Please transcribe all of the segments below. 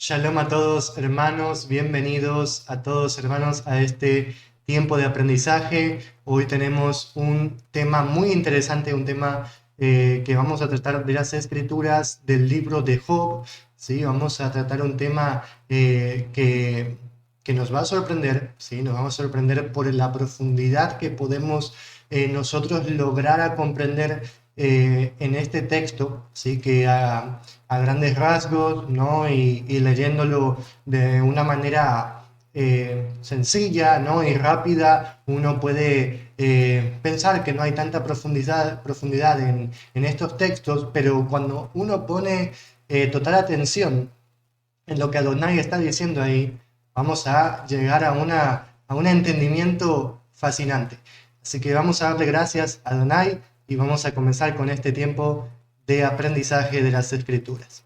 Shalom a todos hermanos, bienvenidos a todos hermanos a este tiempo de aprendizaje. Hoy tenemos un tema muy interesante, un tema que vamos a tratar de las escrituras del libro de Job. ¿Sí? Vamos a tratar un tema que nos va a sorprender, ¿sí? Nos vamos a sorprender por la profundidad que podemos nosotros lograr a comprender en este texto, ¿sí? Que a grandes rasgos, ¿no? Y leyéndolo de una manera sencilla, ¿no? Y rápida, uno puede pensar que no hay tanta profundidad en estos textos, pero cuando uno pone total atención en lo que Adonai está diciendo ahí, vamos a llegar a un entendimiento fascinante. Así que vamos a darle gracias a Adonai y vamos a comenzar con este tiempo de aprendizaje de las Escrituras.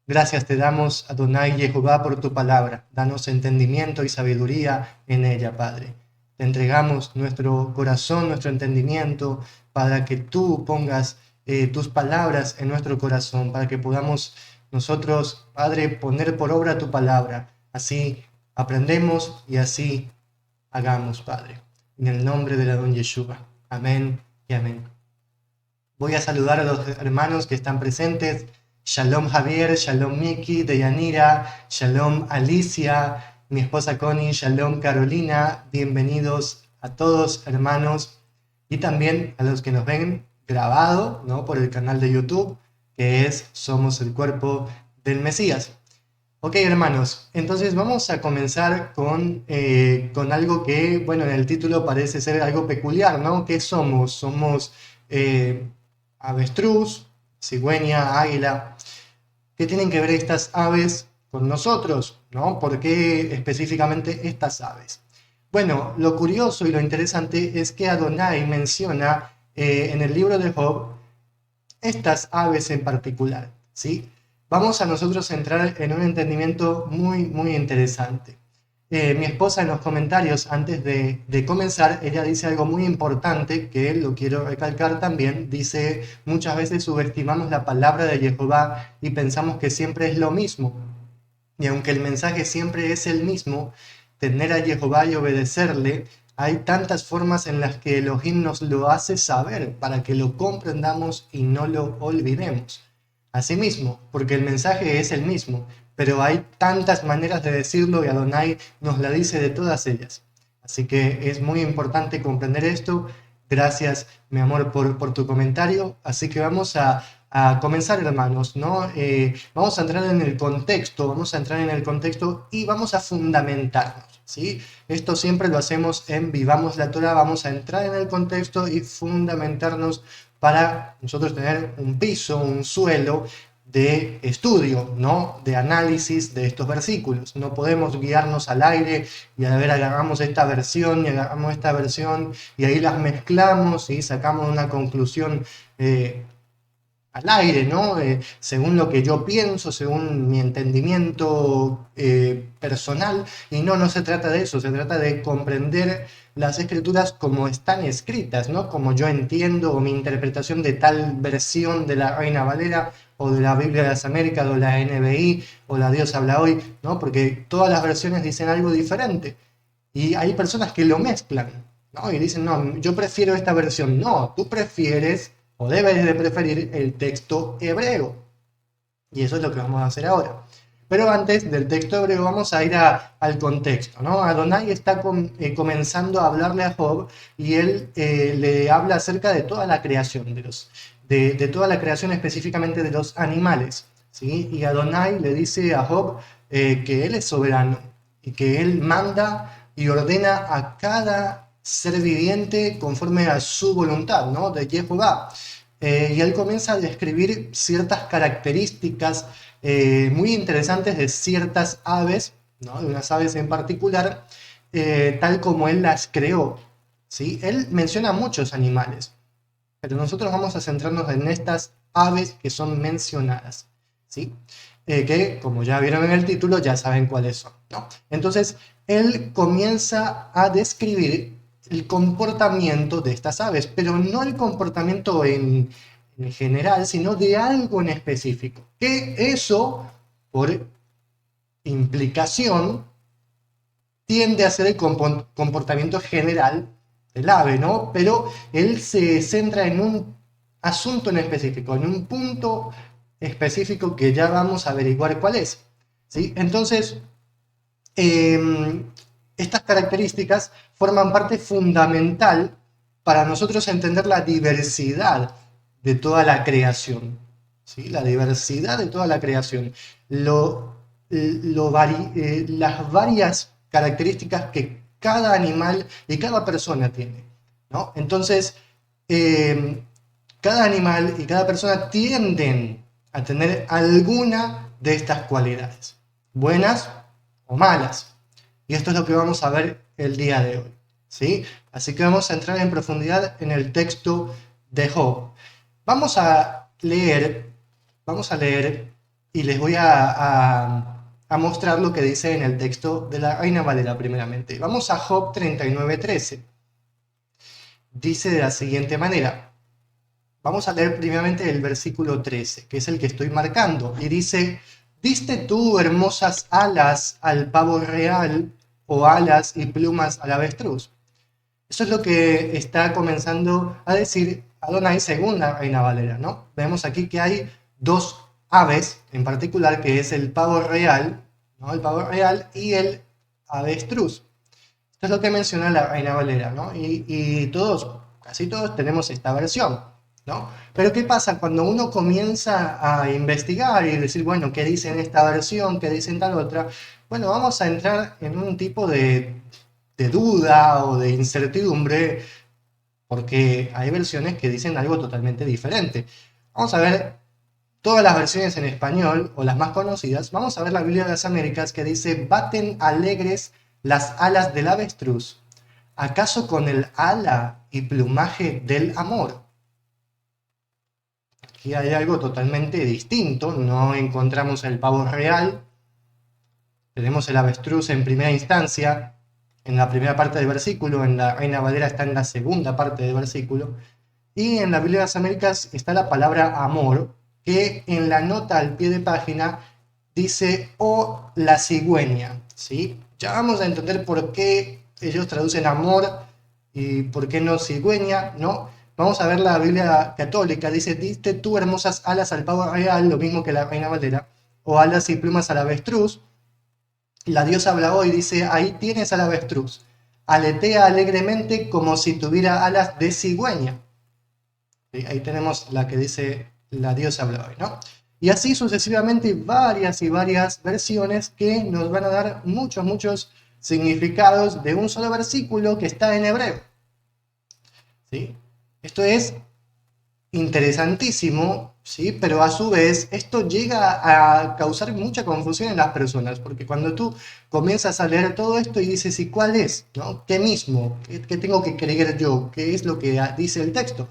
Gracias te damos, Adonai Jehová, por tu palabra. Danos entendimiento y sabiduría en ella, Padre. Te entregamos nuestro corazón, nuestro entendimiento, para que tú pongas tus palabras en nuestro corazón, para que podamos nosotros, Padre, poner por obra tu palabra. Así aprendemos y así hagamos, Padre. En el nombre de la Don Yeshua. Amén y amén. Voy a saludar a los hermanos que están presentes. Shalom Javier, Shalom Miki, Deyanira, Shalom Alicia, mi esposa Connie, Shalom Carolina. Bienvenidos a todos, hermanos, y también a los que nos ven grabado, ¿no? Por el canal de YouTube, que es Somos el Cuerpo del Mesías. Ok, hermanos, entonces vamos a comenzar con algo que, bueno, en el título parece ser algo peculiar, ¿no? ¿Qué somos? Somos avestruz, cigüeña, águila. ¿Qué tienen que ver estas aves con nosotros? ¿No? ¿Por qué específicamente estas aves? Bueno, lo curioso y lo interesante es que Adonai menciona en el libro de Job estas aves en particular, ¿sí? Vamos a nosotros entrar en un entendimiento muy interesante. Mi esposa en los comentarios, antes de comenzar, ella dice algo muy importante que lo quiero recalcar también. Dice, muchas veces subestimamos la palabra de Jehová y pensamos que siempre es lo mismo. Y aunque el mensaje siempre es el mismo, tener a Jehová y obedecerle, hay tantas formas en las que Elohim nos lo hace saber para que lo comprendamos y no lo olvidemos. Asimismo, porque el mensaje es el mismo, pero hay tantas maneras de decirlo y Adonai nos la dice de todas ellas. Así que es muy importante comprender esto. Gracias, mi amor, por tu comentario. Así que vamos a comenzar, hermanos, ¿no? Vamos a entrar en el contexto, y vamos a fundamentarnos, ¿sí? Esto siempre lo hacemos en Vivamos la Torah. Vamos a entrar en el contexto y fundamentarnos para nosotros tener un piso, un suelo de estudio, ¿no? De análisis de estos versículos. No podemos guiarnos al aire y a ver, agarramos esta versión y agarramos esta versión y ahí las mezclamos y sacamos una conclusión al aire, ¿no? Según lo que yo pienso, según mi entendimiento personal, y no se trata de eso, se trata de comprender las escrituras como están escritas, ¿no? Como yo entiendo o mi interpretación de tal versión de la Reina Valera o de la Biblia de las Américas o la NBI o la Dios habla hoy, ¿no? Porque todas las versiones dicen algo diferente y hay personas que lo mezclan, ¿no? Y dicen, no, yo prefiero esta versión. No, tú prefieres o debes de preferir el texto hebreo. Y eso es lo que vamos a hacer ahora. Pero antes del texto hebreo vamos a ir al contexto, ¿no? Adonai está comenzando a hablarle a Job y él le habla acerca de toda la creación, de toda la creación específicamente de los animales, ¿sí? Y Adonai le dice a Job que él es soberano y que él manda y ordena a cada ser viviente conforme a su voluntad, ¿no? De Jehová. Y él comienza a describir ciertas características muy interesantes de ciertas aves, ¿no? De unas aves en particular, tal como él las creó, ¿sí? Él menciona muchos animales, pero nosotros vamos a centrarnos en estas aves que son mencionadas, ¿sí? Que, como ya vieron en el título, ya saben cuáles son, ¿no? Entonces, él comienza a describir el comportamiento de estas aves, pero no el comportamiento en general, sino de algo en específico. Que eso, por implicación, tiende a ser el comportamiento general del ave, ¿no? Pero él se centra en un asunto en específico, en un punto específico que ya vamos a averiguar cuál es, ¿sí? Entonces, estas características forman parte fundamental para nosotros entender la diversidad de toda la creación, ¿sí? La diversidad de toda la creación, las varias características que cada animal y cada persona tiene, ¿no? Entonces, eh, cada animal y cada persona tienden a tener alguna de estas cualidades, buenas o malas. Y esto es lo que vamos a ver el día de hoy, ¿sí? Así que vamos a entrar en profundidad en el texto de Job. Vamos a leer, y les voy a mostrar lo que dice en el texto de la Reina Valera primeramente. Vamos a Job 39:13. Dice de la siguiente manera. Vamos a leer primeramente el versículo 13, que es el que estoy marcando, y dice: ¿Diste tú hermosas alas al pavo real o alas y plumas al avestruz? Eso es lo que está comenzando a decir Adonai según la Reina Valera, ¿no? Vemos aquí que hay dos aves en particular, que es el pavo real, ¿no? El pavo real y el avestruz. Esto es lo que menciona la Reina Valera, ¿no? Y todos, casi todos tenemos esta versión, ¿no? Pero ¿qué pasa cuando uno comienza a investigar y decir, bueno, ¿qué dice en esta versión? ¿Qué dice en tal otra? Bueno, vamos a entrar en un tipo de duda o de incertidumbre, porque hay versiones que dicen algo totalmente diferente. Vamos a ver todas las versiones en español, o las más conocidas. Vamos a ver la Biblia de las Américas, que dice: baten alegres las alas del avestruz, ¿acaso con el ala y plumaje del amor? Aquí hay algo totalmente distinto, no encontramos el pavo real, tenemos el avestruz en primera instancia, en la primera parte del versículo, en la Reina Valera está en la segunda parte del versículo, y en la Biblia de las Américas está la palabra amor, que en la nota al pie de página dice o la cigüeña, ¿sí? Ya vamos a entender por qué ellos traducen amor y por qué no cigüeña, ¿no? Vamos a ver la Biblia católica, dice: diste tú hermosas alas al pavo real, lo mismo que la Reina Valera, o alas y plumas al avestruz. La diosa habla hoy, dice: ahí tienes al avestruz, aletea alegremente como si tuviera alas de cigüeña. Ahí tenemos la que dice la diosa habla hoy, ¿no? Y así sucesivamente varias y varias versiones que nos van a dar muchos significados de un solo versículo que está en hebreo, ¿sí? Esto es interesantísimo, ¿sí? Pero a su vez esto llega a causar mucha confusión en las personas, porque cuando tú comienzas a leer todo esto y dices: ¿y cuál es? ¿No? ¿Qué mismo? ¿Qué tengo que creer yo? ¿Qué es lo que dice el texto?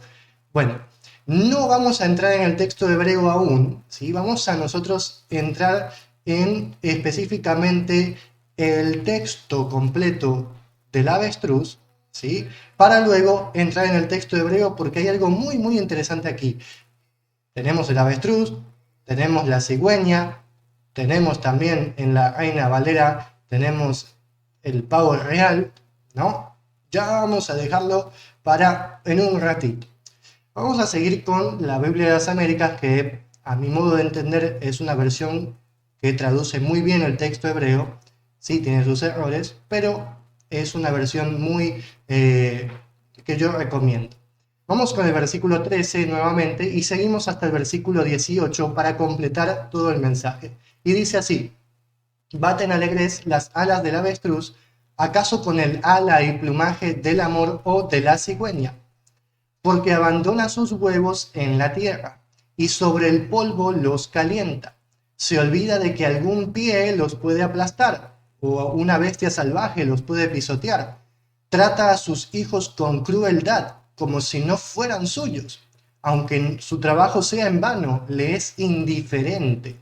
Bueno, no vamos a entrar en el texto hebreo aún, ¿sí? Vamos a nosotros entrar en específicamente el texto completo del avestruz, ¿sí? Para luego entrar en el texto hebreo, porque hay algo muy interesante aquí. Tenemos el avestruz, tenemos la cigüeña, tenemos también en la Reina Valera, tenemos el pavo real, ¿no? Ya vamos a dejarlo para en un ratito. Vamos a seguir con la Biblia de las Américas, que a mi modo de entender es una versión que traduce muy bien el texto hebreo. Sí, tiene sus errores, pero es una versión que yo recomiendo. Vamos con el versículo 13 nuevamente y seguimos hasta el versículo 18 para completar todo el mensaje. Y dice así: baten alegres las alas del avestruz, ¿acaso con el ala y plumaje del amor o de la cigüeña? Porque abandona sus huevos en la tierra, y sobre el polvo los calienta. Se olvida de que algún pie los puede aplastar, o una bestia salvaje los puede pisotear. Trata a sus hijos con crueldad, como si no fueran suyos. Aunque su trabajo sea en vano, le es indiferente,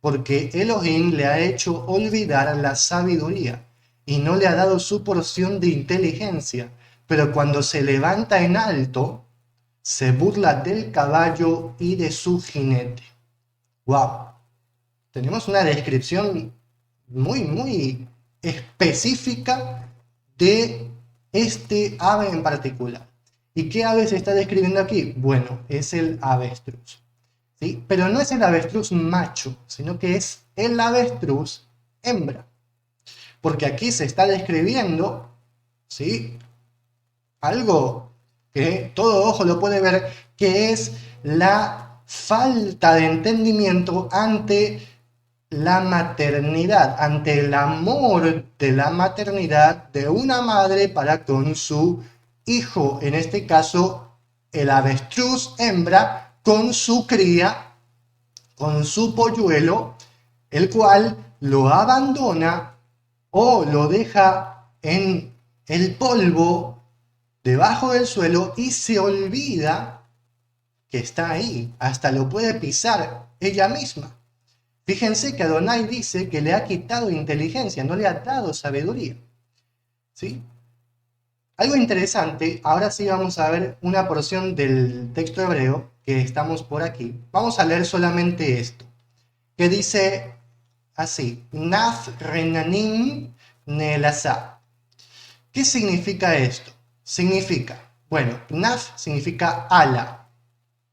porque Elohim le ha hecho olvidar la sabiduría, y no le ha dado su porción de inteligencia. Pero cuando se levanta en alto, se burla del caballo y de su jinete. ¡Wow! Tenemos una descripción muy específica de este ave en particular. ¿Y qué ave se está describiendo aquí? Bueno, es el avestruz, ¿sí? Pero no es el avestruz macho, sino que es el avestruz hembra. Porque aquí se está describiendo, ¿sí?, algo que todo ojo lo puede ver, que es la falta de entendimiento ante la maternidad, ante el amor de la maternidad de una madre para con su hijo, en este caso el avestruz hembra con su cría, con su polluelo, el cual lo abandona o lo deja en el polvo debajo del suelo y se olvida que está ahí, hasta lo puede pisar ella misma. Fíjense que Adonai dice que le ha quitado inteligencia, no le ha dado sabiduría. ¿Sí? Algo interesante, ahora sí vamos a ver una porción del texto hebreo que estamos por aquí. Vamos a leer solamente esto, que dice así: Naf renanim nelasa. ¿Qué significa esto? Significa, bueno, naf significa ala,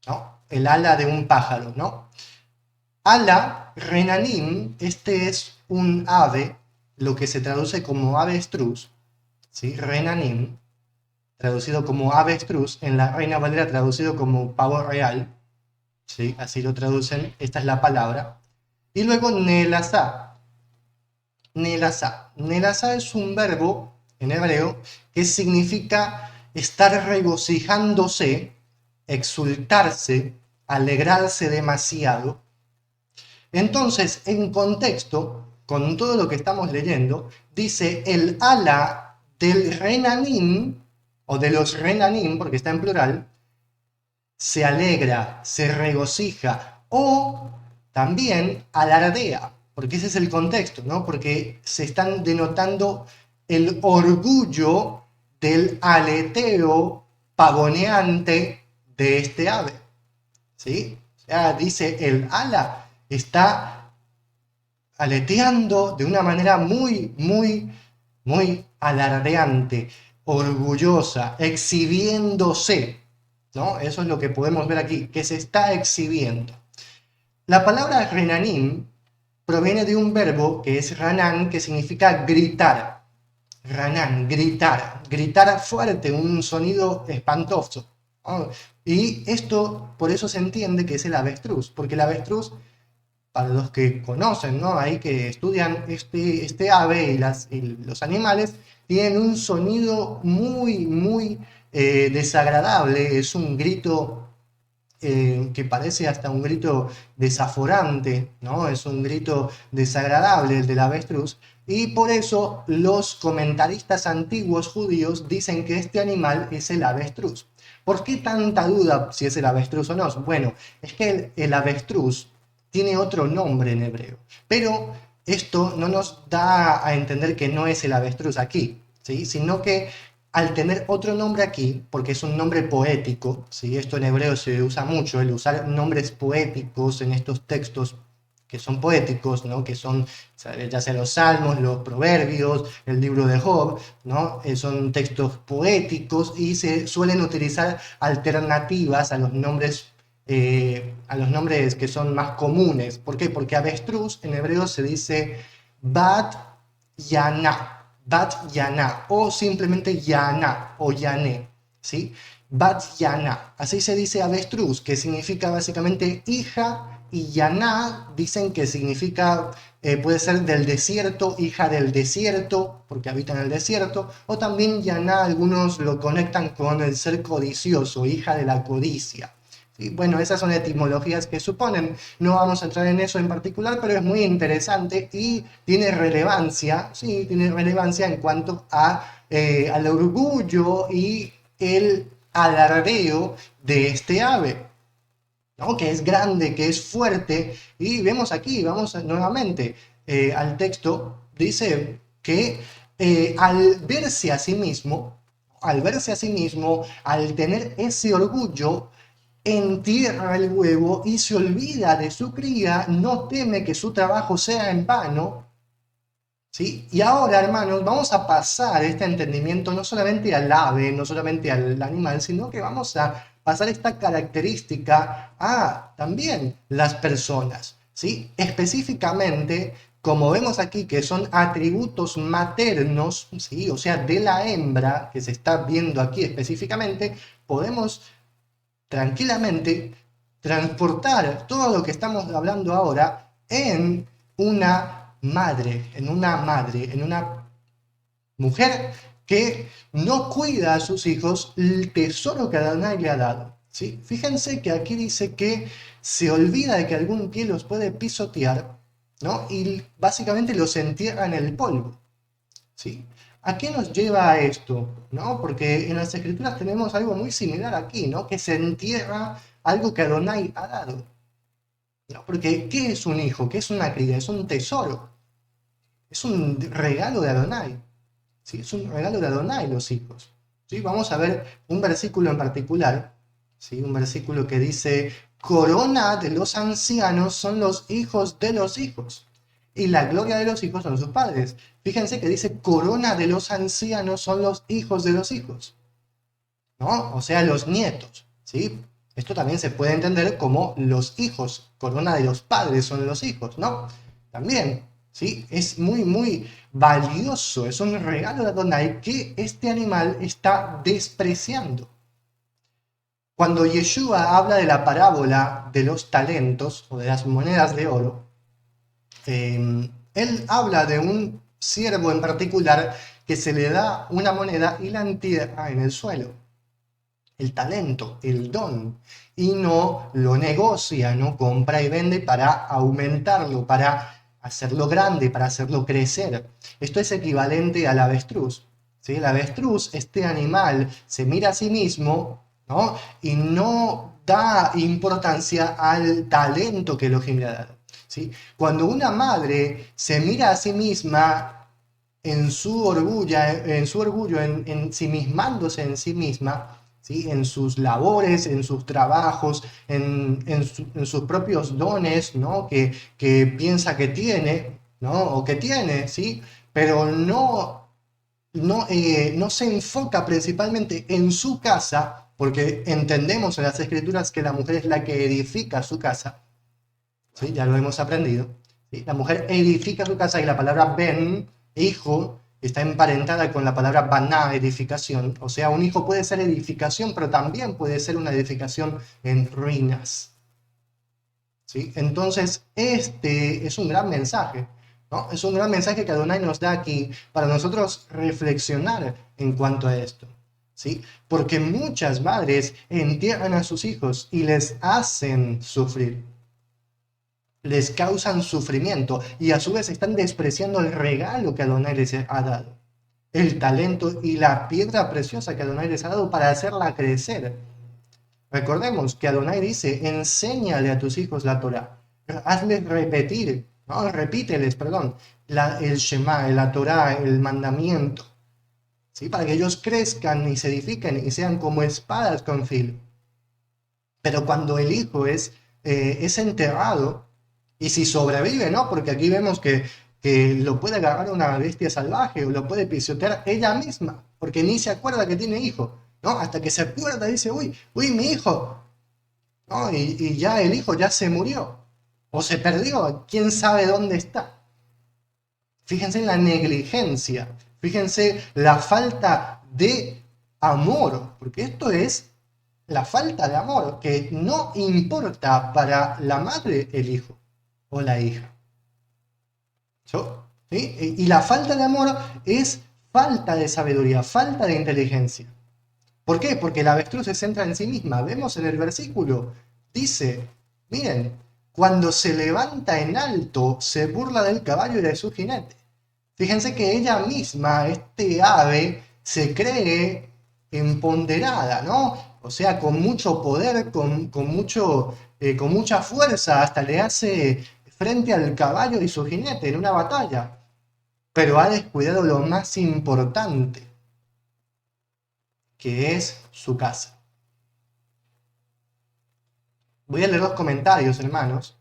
¿no? El ala de un pájaro, ¿no? Ala, renanim, este es un ave, lo que se traduce como avestruz, ¿sí? Renanim, traducido como avestruz, en la Reina Valera traducido como pavo real, ¿sí? Así lo traducen, esta es la palabra. Y luego nelasa. Nelasa. Nelasa es un verbo en hebreo que significa estar regocijándose, exultarse, alegrarse demasiado. Entonces, en contexto, con todo lo que estamos leyendo, dice el ala del renanim, o de los renanim, porque está en plural, se alegra, se regocija, o también alardea, porque ese es el contexto, ¿no? Porque se están denotando el orgullo del aleteo pavoneante de este ave, ¿sí? O sea, dice el ala está aleteando de una manera muy alardeante, orgullosa, exhibiéndose, ¿no? Eso es lo que podemos ver aquí, que se está exhibiendo. La palabra renanim proviene de un verbo que es ranan, que significa gritar. Ranan, gritar fuerte, un sonido espantoso, ¿no? Y esto, por eso se entiende que es el avestruz, porque el avestruz, para los que conocen, ¿no? Ahí que estudian este ave y los animales, tienen un sonido muy desagradable, es un grito que parece hasta un grito desaforante, ¿no? Es un grito desagradable el del avestruz, y por eso los comentaristas antiguos judíos dicen que este animal es el avestruz. ¿Por qué tanta duda si es el avestruz o no? Bueno, es que el avestruz tiene otro nombre en hebreo, pero esto no nos da a entender que no es el avestruz aquí, ¿sí? Sino que al tener otro nombre aquí, porque es un nombre poético, ¿sí? Esto en hebreo se usa mucho, el usar nombres poéticos en estos textos que son poéticos, ¿no? Que son ya sea los salmos, los proverbios, el libro de Job, ¿no? Son textos poéticos y se suelen utilizar alternativas a los nombres que son más comunes. ¿Por qué? Porque avestruz en hebreo se dice bat yana, Bat Yana, o simplemente Yana o Yané, ¿sí? Bat Yana, así se dice avestruz, que significa básicamente hija, y Yaná dicen que significa, puede ser del desierto, hija del desierto, porque habita en el desierto, o también Yaná, algunos lo conectan con el ser codicioso, hija de la codicia. ¿Sí? Bueno, esas son etimologías que suponen, no vamos a entrar en eso en particular, pero es muy interesante y tiene relevancia, sí, tiene relevancia en cuanto al orgullo y el alardeo de este ave, ¿no? Que es grande, que es fuerte, y vemos aquí, vamos nuevamente al texto, dice que al verse a sí mismo, al tener ese orgullo, entierra el huevo y se olvida de su cría, no teme que su trabajo sea en vano, ¿sí? Y ahora, hermanos, vamos a pasar este entendimiento no solamente al ave, no solamente al animal, sino que vamos a pasar esta característica a también las personas, ¿sí? Específicamente, como vemos aquí, que son atributos maternos, ¿sí? O sea, de la hembra, que se está viendo aquí específicamente, podemos tranquilamente transportar todo lo que estamos hablando ahora en una madre, en una mujer que no cuida a sus hijos el tesoro que Adonai le ha dado. ¿Sí? Fíjense que aquí dice que se olvida de que algún pie los puede pisotear, ¿no? Y básicamente los entierra en el polvo. ¿Sí? ¿A qué nos lleva esto? ¿No? Porque en las escrituras tenemos algo muy similar aquí, ¿no? Que se entierra algo que Adonai ha dado. ¿No? Porque ¿qué es un hijo? ¿Qué es una cría? Es un tesoro. Es un regalo de Adonai. ¿Sí? Es un regalo de Adonai los hijos. ¿Sí? Vamos a ver un versículo en particular, ¿sí? Un versículo que dice, corona de los ancianos son los hijos de los hijos, y la gloria de los hijos son sus padres. Fíjense que dice, corona de los ancianos son los hijos de los hijos, ¿no? O sea, los nietos, ¿sí? Esto también se puede entender como los hijos, corona de los padres son los hijos, ¿no? También, ¿sí? Es muy, muy valioso, es un regalo de Adonai que este animal está despreciando. Cuando Yeshua habla de la parábola de los talentos o de las monedas de oro, él habla de un siervo en particular que se le da una moneda y la entierra en el suelo, el talento, el don, y no lo negocia, no compra y vende para aumentarlo, para hacerlo grande, para hacerlo crecer. Esto es equivalente al avestruz. ¿Sí? El avestruz, este animal, se mira a sí mismo, ¿no? Y no da importancia al talento que Elohim le ha dado. ¿Sí? Cuando una madre se mira a sí misma en su orgullo, en ensimismándose en sí misma, ¿sí? En sus labores, en sus trabajos, en sus propios dones, ¿no? Que piensa que tiene, ¿no? O que tiene, ¿sí? Pero no se enfoca principalmente en su casa, porque entendemos en las escrituras que la mujer es la que edifica su casa, ¿sí? Ya lo hemos aprendido. ¿Sí? La mujer edifica su casa y la palabra ben, hijo, está emparentada con la palabra baná, edificación. O sea, un hijo puede ser edificación, pero también puede ser una edificación en ruinas. ¿Sí? Entonces, este es un gran mensaje, ¿no? Es un gran mensaje que Adonai nos da aquí para nosotros reflexionar en cuanto a esto. ¿Sí? Porque muchas madres entierran a sus hijos y les hacen sufrir, les causan sufrimiento y a su vez están despreciando el regalo que Adonai les ha dado, el talento y la piedra preciosa que Adonai les ha dado para hacerla crecer. Recordemos que Adonai dice, enséñale a tus hijos la Torah, hazles repetir, ¿no? Repíteles, perdón, el Shema, la Torah, el mandamiento, ¿sí? Para que ellos crezcan y se edifiquen y sean como espadas con filo. Pero cuando el hijo es enterrado, y si sobrevive, ¿no? Porque aquí vemos que lo puede agarrar una bestia salvaje o lo puede pisotear ella misma, porque ni se acuerda que tiene hijo, ¿no? Hasta que se acuerda y dice, uy, uy, mi hijo, ¿no? Y ya el hijo ya se murió, o se perdió, quién sabe dónde está. Fíjense en la negligencia, fíjense la falta de amor, porque esto es la falta de amor, que no importa para la madre el hijo o la hija. ¿Sí? Y la falta de amor es falta de sabiduría, falta de inteligencia. ¿Por qué? Porque la avestruz se centra en sí misma. Vemos en el versículo, dice, miren, cuando se levanta en alto, se burla del caballo y de su jinete. Fíjense que ella misma, este ave, se cree empoderada, ¿no? O sea, con mucho poder, con mucha fuerza, hasta le hace frente al caballo y su jinete en una batalla. Pero ha descuidado lo más importante, que es su casa. Voy a leer los comentarios, hermanos.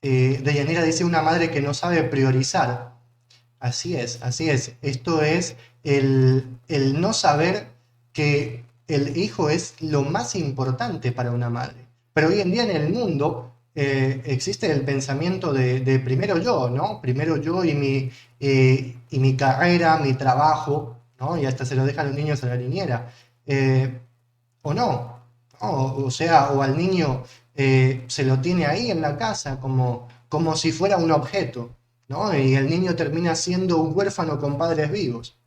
Deyanira dice una madre que no sabe priorizar. Así es, así es. Esto es el no saber que el hijo es lo más importante para una madre. Pero hoy en día en el mundo existe el pensamiento de primero yo, ¿no? Primero yo y mi carrera, mi trabajo, ¿no? Y hasta se lo dejan los niños a la niñera. Eh, o no, ¿no? O sea, o al niño se lo tiene ahí en la casa como si fuera un objeto, ¿no? Y el niño termina siendo un huérfano con padres vivos,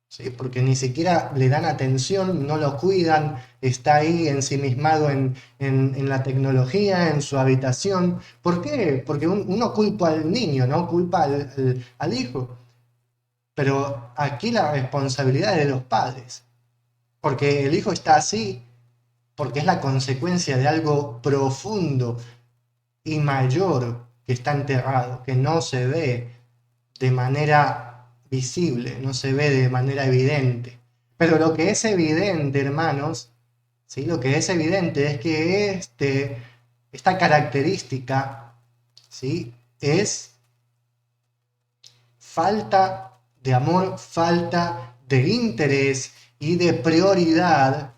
¿sí? Porque ni siquiera le dan atención, no lo cuidan, está ahí ensimismado en la tecnología, en su habitación. ¿Por qué? Porque uno culpa al niño, ¿no? Culpa al hijo. Pero aquí la responsabilidad es de los padres, porque el hijo está así porque es la consecuencia de algo profundo y mayor que está enterrado, que no se ve de manera visible, no se ve de manera evidente. Pero lo que es evidente, hermanos, ¿sí? Lo que es evidente es que esta característica, ¿sí? Es falta de amor, falta de interés y de prioridad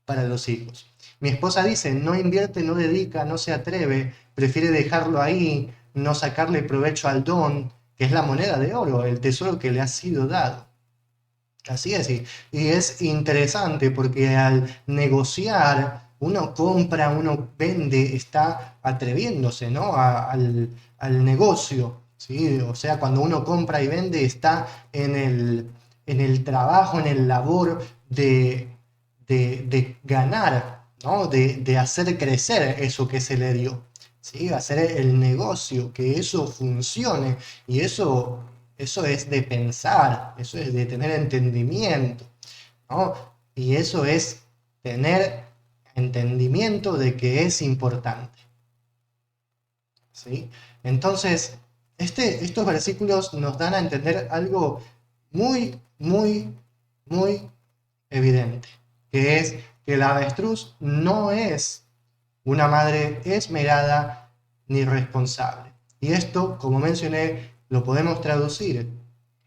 para los hijos. Mi esposa dice, no invierte, no dedica, no se atreve, prefiere dejarlo ahí, no sacarle provecho al don, que es la moneda de oro, el tesoro que le ha sido dado. Así es, y es interesante porque al negociar, uno compra, uno vende, está atreviéndose, ¿no? Al negocio, ¿sí? O sea, cuando uno compra y vende, está en el trabajo, en el labor de ganar, ¿no? De hacer crecer eso que se le dio, ¿sí? Hacer el negocio, que eso funcione, y eso es de pensar, eso es de tener entendimiento, ¿no? Y eso es tener entendimiento de que es importante, ¿sí? Entonces, estos versículos nos dan a entender algo muy, muy, muy evidente, que es que la avestruz no es una madre esmerada ni responsable. Y esto, como mencioné, lo podemos traducir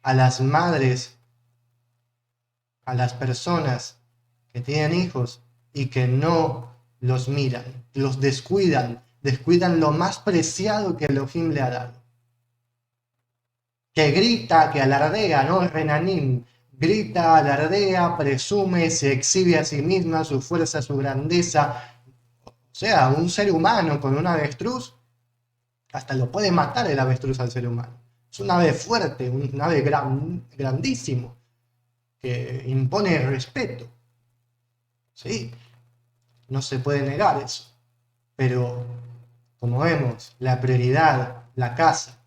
a las madres, a las personas que tienen hijos y que no los miran, los descuidan, descuidan lo más preciado que Elohim le ha dado. Que grita, que alardea, ¿no? Renanim, grita, alardea, presume, se exhibe a sí misma, su fuerza, su grandeza. O sea, un ser humano con un avestruz, hasta lo puede matar el avestruz al ser humano. Es un ave fuerte, un ave grandísimo, que impone respeto. ¿Sí? No se puede negar eso. Pero, como vemos, la prioridad, la casa,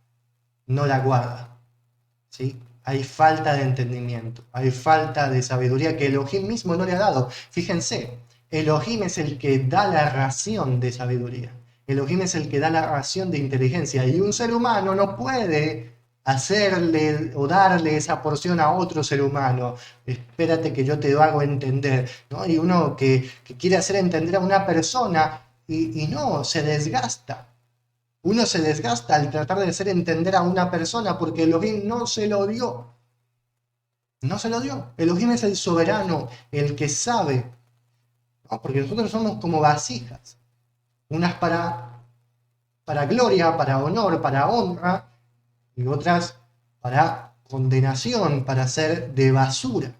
no la guarda. ¿Sí? Hay falta de entendimiento, hay falta de sabiduría que Elohim mismo no le ha dado. Fíjense, Elohim es el que da la ración de sabiduría. Elohim es el que da la ración de inteligencia. Y un ser humano no puede hacerle o darle esa porción a otro ser humano. Espérate que yo te lo hago entender, ¿no? Y uno que quiere hacer entender a una persona y no, se desgasta. Uno se desgasta al tratar de hacer entender a una persona porque Elohim no se lo dio. No se lo dio. Elohim es el soberano, el que sabe, ¿no? Porque nosotros somos como vasijas. Unas para gloria, para honor, para honra, y otras para condenación, para ser de basura,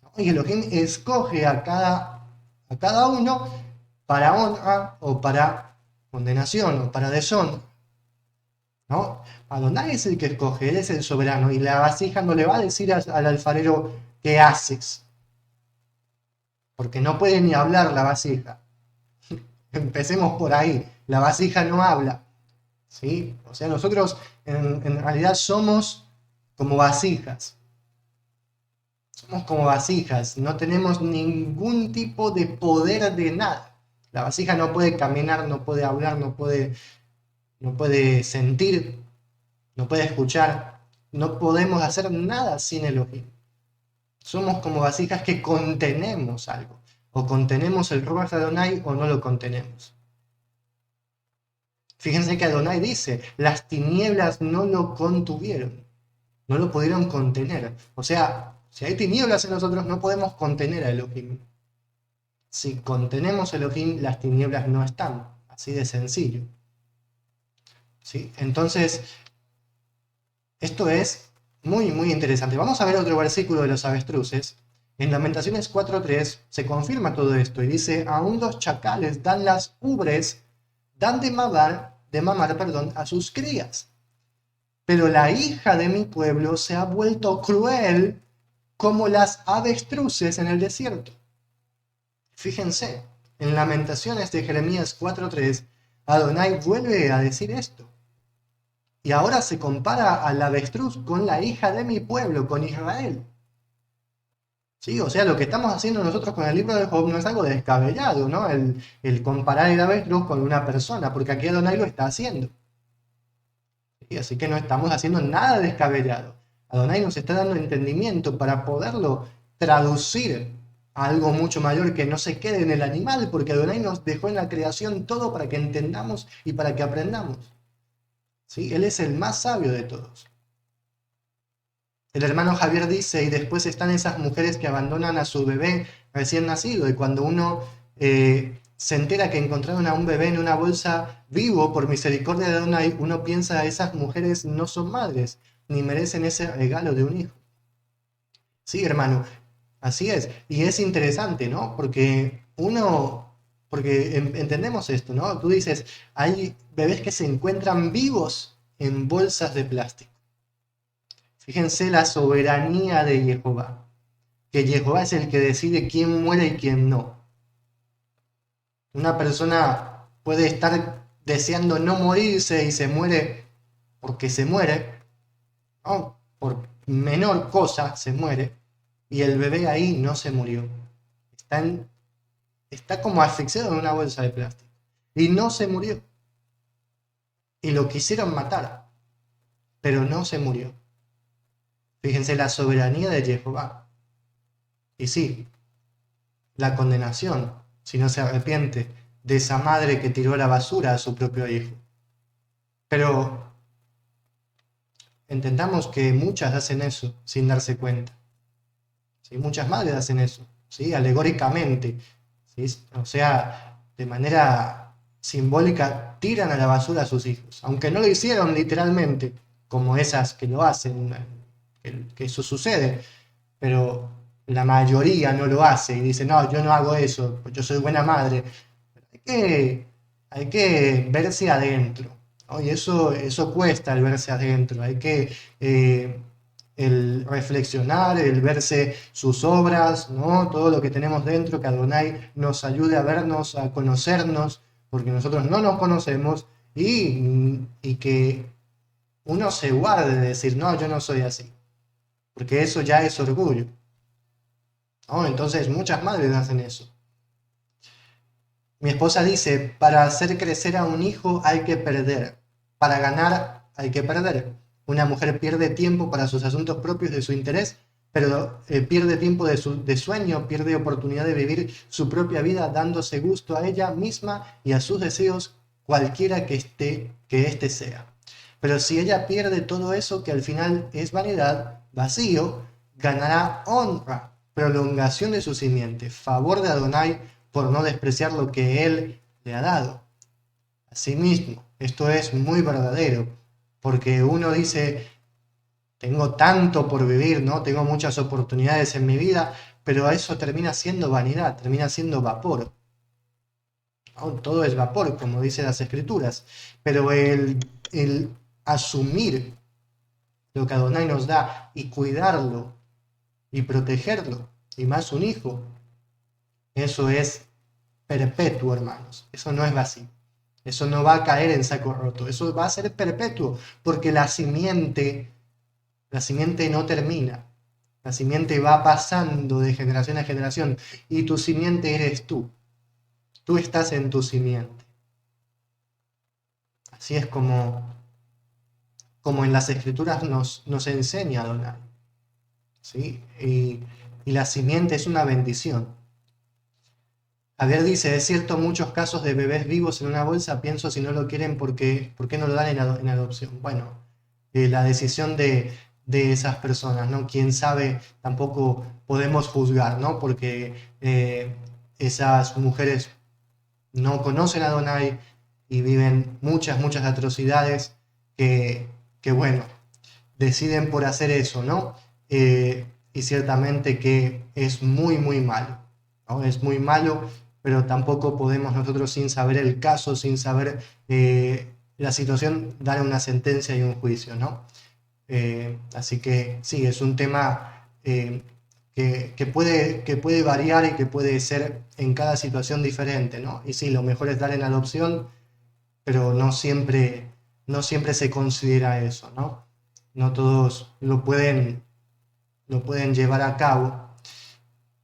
¿no? Y Elohim escoge a cada uno para honra o para condenación o para deshonra, ¿no? Adonai es el que escoge, él es el soberano, y la vasija no le va a decir al alfarero qué haces, porque no puede ni hablar la vasija. Empecemos por ahí, la vasija no habla, ¿sí? O sea, nosotros en realidad somos como vasijas, no tenemos ningún tipo de poder de nada. La vasija no puede caminar, no puede hablar, no puede sentir, no puede escuchar, no podemos hacer nada sin Elohim. Somos como vasijas que contenemos algo, o contenemos el Ruach Adonai o no lo contenemos. Fíjense que Adonai dice, las tinieblas no lo contuvieron, no lo pudieron contener. O sea, si hay tinieblas en nosotros, no podemos contener a Elohim. Si contenemos a Elohim, las tinieblas no están. Así de sencillo. ¿Sí? Entonces, esto es muy, muy interesante. Vamos a ver otro versículo de los avestruces. En Lamentaciones 4:3 se confirma todo esto y dice, aún los chacales dan las ubres, dan de mamar, perdón, a sus crías. Pero la hija de mi pueblo se ha vuelto cruel como las avestruces en el desierto. Fíjense, en Lamentaciones de Jeremías 4:3, Adonai vuelve a decir esto. Y ahora se compara al avestruz con la hija de mi pueblo, con Israel. ¿Sí? O sea, lo que estamos haciendo nosotros con el libro de Job no es algo descabellado, ¿no? El comparar el avestruz con una persona, porque aquí Adonai lo está haciendo. ¿Sí? Así que no estamos haciendo nada descabellado. Adonai nos está dando entendimiento para poderlo traducir a algo mucho mayor que no se quede en el animal, porque Adonai nos dejó en la creación todo para que entendamos y para que aprendamos. ¿Sí? Él es el más sabio de todos. El hermano Javier dice, y después están esas mujeres que abandonan a su bebé recién nacido, y cuando uno se entera que encontraron a un bebé en una bolsa vivo, por misericordia de Adonai, uno piensa, esas mujeres no son madres, ni merecen ese regalo de un hijo. Sí, hermano, así es. Y es interesante, ¿no? Porque entendemos esto, ¿no? Tú dices, hay bebés que se encuentran vivos en bolsas de plástico. Fíjense la soberanía de Jehová, que Jehová es el que decide quién muere y quién no. Una persona puede estar deseando no morirse y se muere porque se muere, ¿no? Por menor cosa se muere, y el bebé ahí no se murió. Está como asfixiado en una bolsa de plástico. Y no se murió. Y lo quisieron matar, pero no se murió. Fíjense la soberanía de Jehová. Y sí, la condenación, si no se arrepiente, de esa madre que tiró a la basura a su propio hijo. Pero entendamos que muchas hacen eso sin darse cuenta. ¿Sí? Muchas madres hacen eso, ¿sí? Alegóricamente. ¿Sí? O sea, de manera simbólica, tiran a la basura a sus hijos. Aunque no lo hicieron literalmente, como esas que lo hacen, que eso sucede, pero la mayoría no lo hace y dice, no, yo no hago eso, pues yo soy buena madre. Hay que verse adentro, ¿no? Y eso cuesta el verse adentro, hay que el reflexionar, el verse sus obras, ¿no? Todo lo que tenemos dentro, que Adonai nos ayude a vernos, a conocernos, porque nosotros no nos conocemos y que uno se guarde de decir, no, yo no soy así, porque eso ya es orgullo, ¿no? Entonces muchas madres hacen eso. Mi esposa dice, para hacer crecer a un hijo hay que perder, para ganar hay que perder. Una mujer pierde tiempo para sus asuntos propios de su interés, pero pierde tiempo de sueño, pierde oportunidad de vivir su propia vida dándose gusto a ella misma y a sus deseos, cualquiera que éste sea. Pero si ella pierde todo eso, que al final es vanidad, vacío, ganará honra, prolongación de su simiente, favor de Adonai por no despreciar lo que Él le ha dado. Asimismo, esto es muy verdadero, porque uno dice, tengo tanto por vivir, ¿no? Tengo muchas oportunidades en mi vida, pero eso termina siendo vanidad, termina siendo vapor, ¿no? Todo es vapor, como dicen las Escrituras, pero el asumir lo que Adonai nos da y cuidarlo y protegerlo, y más un hijo, eso es perpetuo, hermanos. Eso no es vacío. Eso no va a caer en saco roto. Eso va a ser perpetuo, porque la simiente no termina. La simiente va pasando de generación a generación y tu simiente eres tú. Tú estás en tu simiente. Así es como en las escrituras nos enseña Adonai. ¿Sí? Y la simiente es una bendición. ver, dice, es cierto, muchos casos de bebés vivos en una bolsa, pienso si no lo quieren, ¿por qué no lo dan en adopción? Bueno, la decisión de esas personas, ¿no? Quién sabe, tampoco podemos juzgar, ¿no? Porque esas mujeres no conocen a Adonai y viven muchas atrocidades que, que bueno, deciden por hacer eso, ¿no? Y ciertamente que es muy malo, ¿no? Es muy malo, pero tampoco podemos nosotros, sin saber el caso, sin saber la situación, dar una sentencia y un juicio, ¿no? Así que sí, es un tema que puede variar y que puede ser en cada situación diferente, ¿no? Y sí, lo mejor es dar en adopción, pero no siempre se considera eso, ¿no? No todos lo pueden llevar a cabo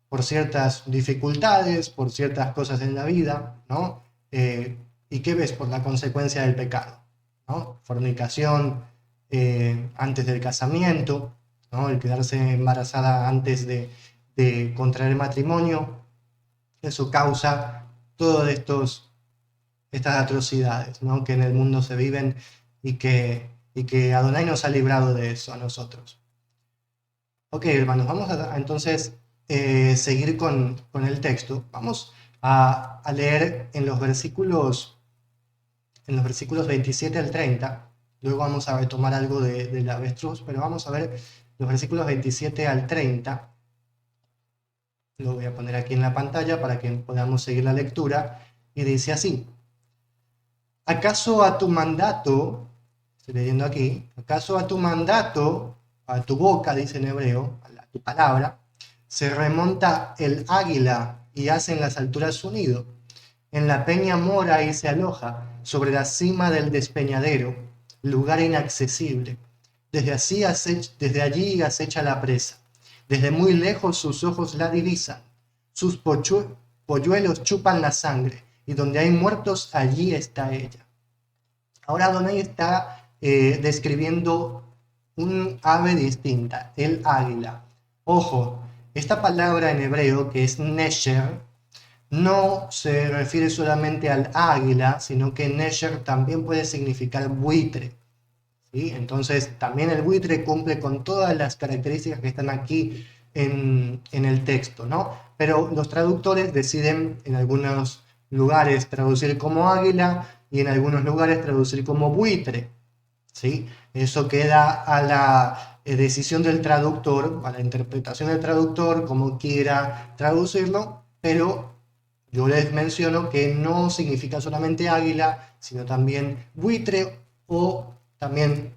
por ciertas dificultades, por ciertas cosas en la vida, ¿no? ¿Y qué ves? Por la consecuencia del pecado, ¿no? Fornicación antes del casamiento, ¿no? El quedarse embarazada antes de contraer matrimonio, eso causa todas estas atrocidades, ¿no? Que en el mundo se viven y que Adonai nos ha librado de eso a nosotros. Ok, hermanos, vamos a entonces seguir con el texto. Vamos a leer en los versículos 27 al 30. Luego vamos a retomar algo del avestruz, pero vamos a ver los versículos 27 al 30. Lo voy a poner aquí en la pantalla para que podamos seguir la lectura. Y dice así: ¿Acaso a tu mandato, estoy leyendo aquí, acaso a tu mandato, a tu boca, dice en hebreo, a tu palabra, se remonta el águila y hace en las alturas su nido? En la peña mora y se aloja, sobre la cima del despeñadero, lugar inaccesible. Desde allí acecha la presa. Desde muy lejos sus ojos la divisan. Sus polluelos chupan la sangre, y donde hay muertos, allí está ella. Ahora Adonai está describiendo un ave distinta, el águila. Ojo, esta palabra en hebreo, que es nesher, no se refiere solamente al águila, sino que nesher también puede significar buitre, ¿sí? Entonces, también el buitre cumple con todas las características que están aquí en el texto, ¿no? Pero los traductores deciden en algunos lugares traducir como águila y en algunos lugares traducir como buitre, ¿sí? Eso queda a la decisión del traductor, a la interpretación del traductor, como quiera traducirlo, pero yo les menciono que no significa solamente águila, sino también buitre o también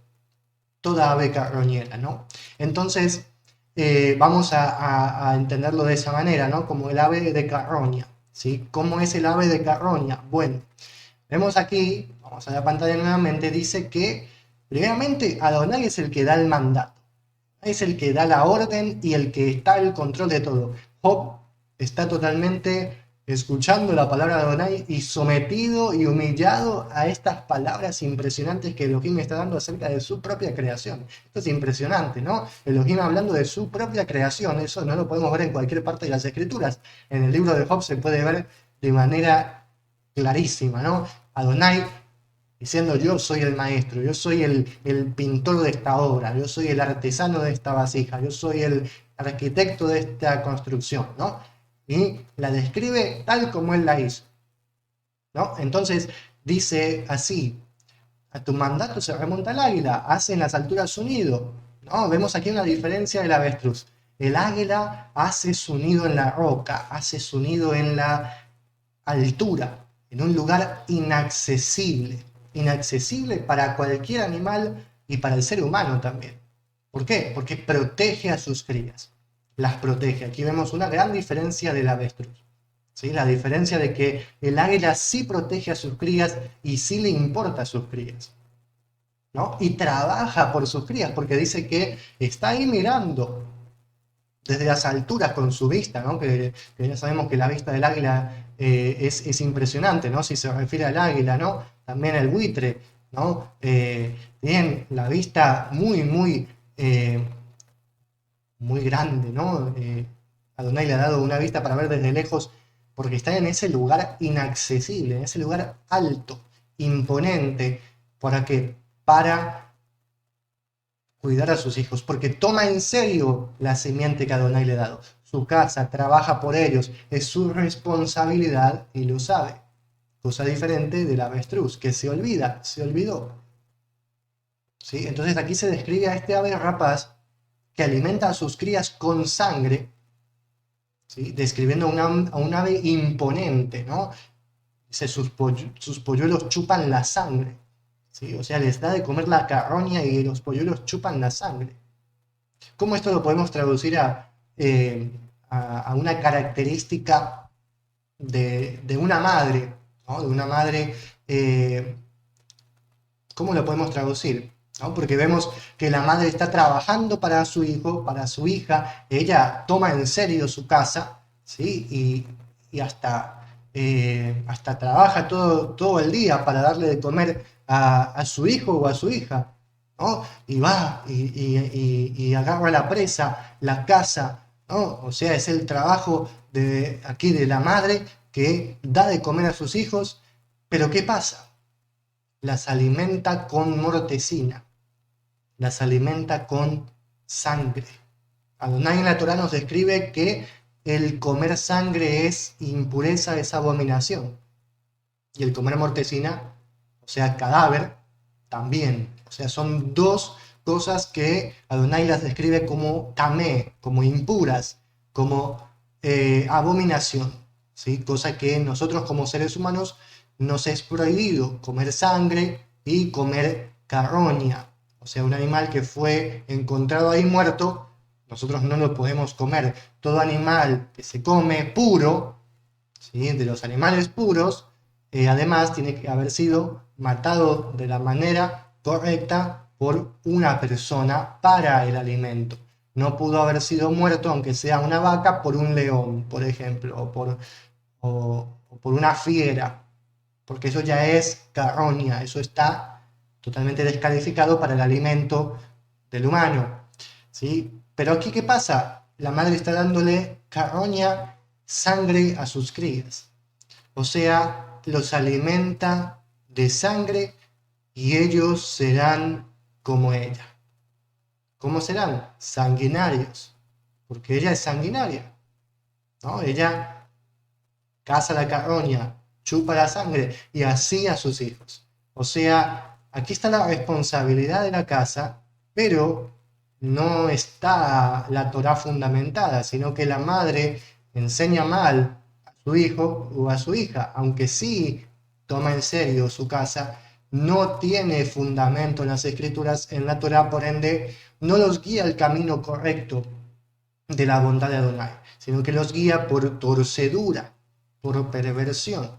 toda ave carroñera, ¿no? Entonces, vamos a entenderlo de esa manera, ¿no? Como el ave de carroña, ¿sí? ¿Cómo es el ave de carroña? Bueno, vemos aquí, vamos a la pantalla nuevamente, dice que primeramente Adonai es el que da el mandato, es el que da la orden y el que está al control de todo. Job está totalmente escuchando la palabra de Adonai y sometido y humillado a estas palabras impresionantes que Elohim está dando acerca de su propia creación. Esto es impresionante, ¿no? Elohim hablando de su propia creación, eso no lo podemos ver en cualquier parte de las Escrituras. En el libro de Job se puede ver de manera clarísima, ¿no? Adonai diciendo: yo soy el maestro, yo soy el pintor de esta obra, yo soy el artesano de esta vasija, yo soy el arquitecto de esta construcción, ¿no? Y la describe tal como él la hizo, ¿no? Entonces dice así: a tu mandato se remonta el águila, hace en las alturas su nido, ¿no? Vemos aquí una diferencia del avestruz. El águila hace su nido en la roca, hace su nido en la altura, en un lugar inaccesible para cualquier animal y para el ser humano también. ¿Por qué? Porque protege a sus crías, las protege. Aquí vemos una gran diferencia del avestruz, ¿sí? La diferencia de que el águila sí protege a sus crías y sí le importa a sus crías, ¿no? Y trabaja por sus crías, porque dice que está ahí mirando desde las alturas con su vista, ¿no? Que ya sabemos que la vista del águila es impresionante, ¿no? Si se refiere al águila, ¿no? También el buitre, ¿no? Tienen la vista muy grande, ¿no? Adonai le ha dado una vista para ver desde lejos porque está en ese lugar inaccesible, en ese lugar alto, imponente. ¿Para qué? Para cuidar a sus hijos, porque toma en serio la simiente que Adonai le ha dado. Su casa, trabaja por ellos, es su responsabilidad y lo sabe. Cosa diferente del avestruz, que se olvida, se olvidó. ¿Sí? Entonces aquí se describe a este ave rapaz que alimenta a sus crías con sangre, ¿sí? Describiendo a un ave imponente, ¿no? Dice, sus polluelos chupan la sangre, ¿sí? O sea, les da de comer la carroña y los polluelos chupan la sangre. ¿Cómo esto lo podemos traducir a una característica de una madre, ¿no? De una madre, ¿cómo lo podemos traducir? ¿No? Porque vemos que la madre está trabajando para su hijo, para su hija, ella toma en serio su casa, ¿sí? Y hasta trabaja todo el día para darle de comer a su hijo o a su hija, ¿no? Y va y agarra la presa, la casa, ¿no? O sea, es el trabajo aquí de la madre que da de comer a sus hijos, pero ¿qué pasa? Las alimenta con mortecina, las alimenta con sangre. Adonai en la Torá nos describe que el comer sangre es impureza, es abominación. Y el comer mortecina, o sea, cadáver, también. O sea, son dos cosas que Adonai las describe como tamé, como impuras, como abominación. ¿Sí? Cosa que nosotros como seres humanos nos es prohibido comer sangre y comer carroña. O sea, un animal que fue encontrado ahí muerto, nosotros no lo podemos comer. Todo animal que se come puro, ¿sí? De los animales puros, además tiene que haber sido matado de la manera correcta por una persona para el alimento. No pudo haber sido muerto, aunque sea una vaca, por un león, por ejemplo, o por una fiera, porque eso ya es carroña, eso está totalmente descalificado para el alimento del humano, ¿sí? Pero aquí, ¿qué pasa? La madre está dándole carroña, sangre a sus crías. O sea, los alimenta de sangre y ellos serán como ella. ¿Cómo serán? Sanguinarios, porque ella es sanguinaria, ¿no? Ella caza la carroña, chupa la sangre y así a sus hijos. O sea, aquí está la responsabilidad de la casa, pero no está la Torá fundamentada, sino que la madre enseña mal a su hijo o a su hija, aunque sí toma en serio su casa, no tiene fundamento en las escrituras, en la Torá, por ende, no los guía al camino correcto de la bondad de Adonai, sino que los guía por torcedura, por perversión.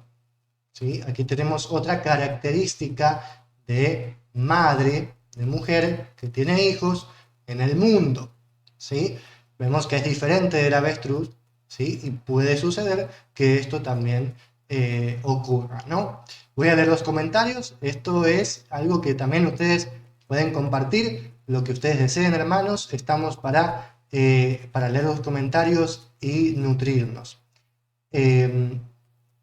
¿Sí? Aquí tenemos otra característica de madre, de mujer que tiene hijos en el mundo. ¿Sí? Vemos que es diferente del avestruz, ¿sí? Y puede suceder que esto también ocurra, ¿no? Voy a leer los comentarios. Esto es algo que también ustedes pueden compartir, lo que ustedes deseen, hermanos. Estamos para leer los comentarios y nutrirnos.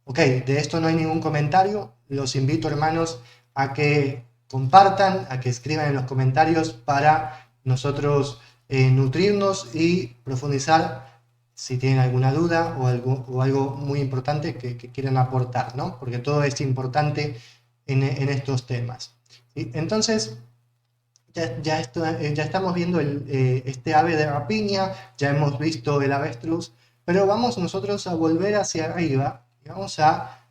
Ok, de esto no hay ningún comentario. Los invito, hermanos, a que compartan, a que escriban en los comentarios para nosotros nutrirnos y profundizar si tienen alguna duda o algo muy importante que quieran aportar, ¿no? Porque todo es importante en estos temas. ¿Sí? Entonces, ya estamos viendo este ave de rapiña, ya hemos visto el avestruz, pero vamos nosotros a volver hacia arriba y vamos a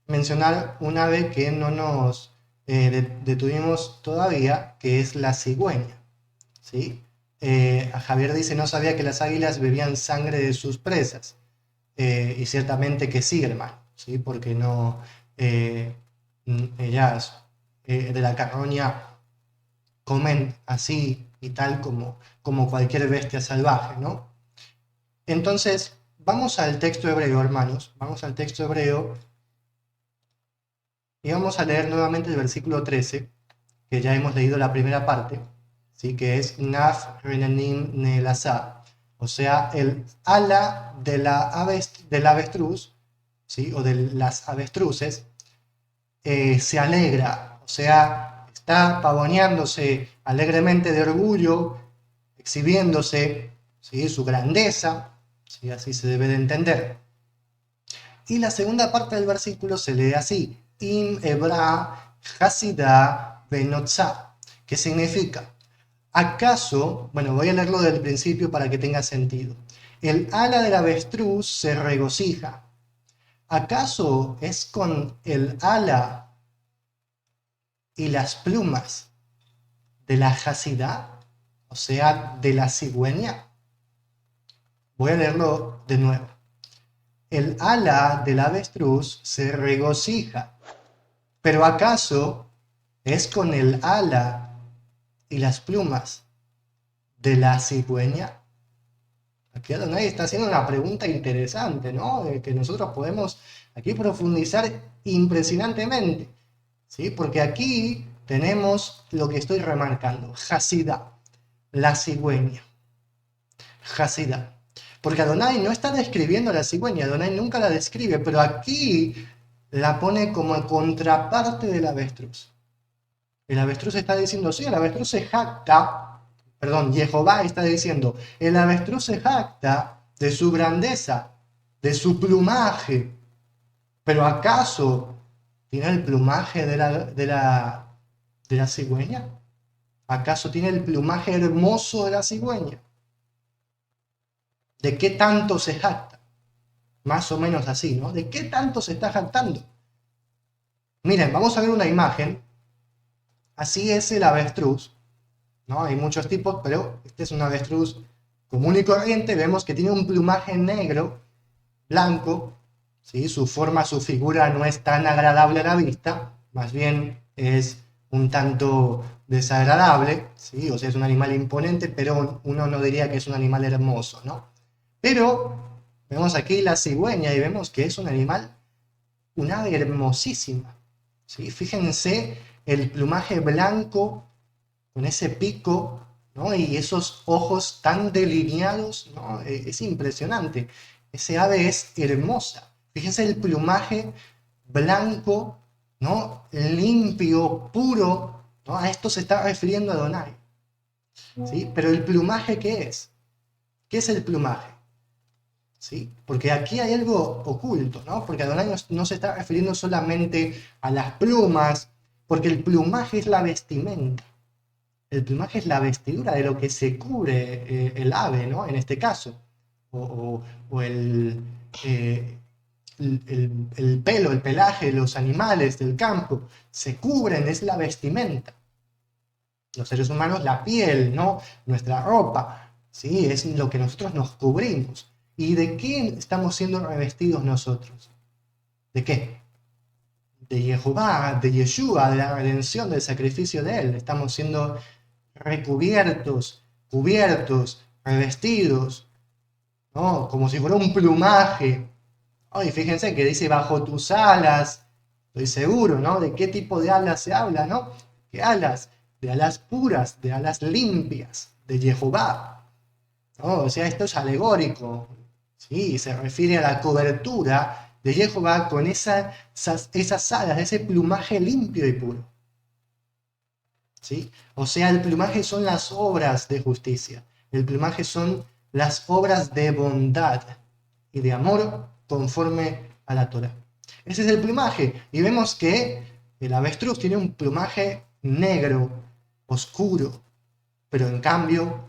mencionar un ave que no nos detuvimos todavía, que es la cigüeña. ¿Sí? A Javier dice, no sabía que las águilas bebían sangre de sus presas. Y ciertamente que sí, hermano, ¿sí? Porque no, ellas de la carroña comen así y tal como cualquier bestia salvaje, ¿no? Entonces, vamos al texto hebreo, hermanos, vamos al texto hebreo y vamos a leer nuevamente el versículo 13, que ya hemos leído la primera parte, ¿sí? Que es Naf Renanim Nelasa, o sea, el ala del avestruz ¿sí? O de las avestruces, se alegra, o sea, está pavoneándose alegremente de orgullo, exhibiéndose, ¿sí? Su grandeza, ¿sí? Así se debe de entender. Y la segunda parte del versículo se lee así: Im Ebra Hasidah Benotza, que significa, ¿acaso? Bueno, voy a leerlo del principio para que tenga sentido. El ala del avestruz se regocija. ¿Acaso es con el ala y las plumas de la Hasidah, o sea, de la cigüeña? Voy a leerlo de nuevo. El ala del avestruz se regocija, pero ¿acaso es con el ala y las plumas de la cigüeña? Aquí Adonai está haciendo una pregunta interesante, ¿no? Que nosotros podemos aquí profundizar impresionantemente, ¿sí? Porque aquí tenemos lo que estoy remarcando: Hasidah, la cigüeña. Hasidah. Porque Adonai no está describiendo a la cigüeña, Adonai nunca la describe, pero aquí la pone como contraparte del avestruz. El avestruz está diciendo, sí, el avestruz se jacta, perdón, Jehová está diciendo, el avestruz se jacta de su grandeza, de su plumaje, pero ¿acaso tiene el plumaje de la cigüeña? ¿Acaso tiene el plumaje hermoso de la cigüeña? ¿De qué tanto se jacta? Más o menos así, ¿no? ¿De qué tanto se está jactando? Miren, vamos a ver una imagen. Así es el avestruz, ¿no? Hay muchos tipos, pero este es un avestruz común y corriente. Vemos que tiene un plumaje negro, blanco, ¿sí? Su forma, su figura no es tan agradable a la vista, más bien es un tanto desagradable, ¿sí? O sea, es un animal imponente, pero uno no diría que es un animal hermoso, ¿no? Pero vemos aquí la cigüeña y vemos que es un animal, un ave hermosísima, ¿sí? Fíjense el plumaje blanco con ese pico, ¿no? Y esos ojos tan delineados, ¿no? Es impresionante. Ese ave es hermosa. Fíjense el plumaje blanco, ¿no? Limpio, puro, ¿no? A esto se está refiriendo Adonai, ¿sí? Pero el plumaje, ¿qué es? ¿Qué es el plumaje? ¿Sí? Porque aquí hay algo oculto, ¿no? Porque Adonai no se está refiriendo solamente a las plumas, porque el plumaje es la vestimenta. El plumaje es la vestidura de lo que se cubre el ave, ¿no? En este caso. O el pelo, el pelaje de los animales del campo. Se cubren, es la vestimenta. Los seres humanos, la piel, ¿no? Nuestra ropa, ¿sí? Es lo que nosotros nos cubrimos. ¿Y de qué estamos siendo revestidos nosotros? ¿De qué? De Jehová, de Yeshua, de la redención, del sacrificio de Él. Estamos siendo recubiertos, cubiertos, revestidos, ¿no? Como si fuera un plumaje. Oh, y fíjense que dice bajo tus alas, estoy seguro, ¿no? ¿De qué tipo de alas se habla, no? ¿Qué alas? De alas puras, de alas limpias, de Jehová, ¿no? O sea, esto es alegórico, ¿sí? Se refiere a la cobertura de Jehová con esas alas, ese plumaje limpio y puro. ¿Sí? O sea, el plumaje son las obras de justicia, el plumaje son las obras de bondad y de amor conforme a la Torah. Ese es el plumaje, y vemos que el avestruz tiene un plumaje negro, oscuro, pero en cambio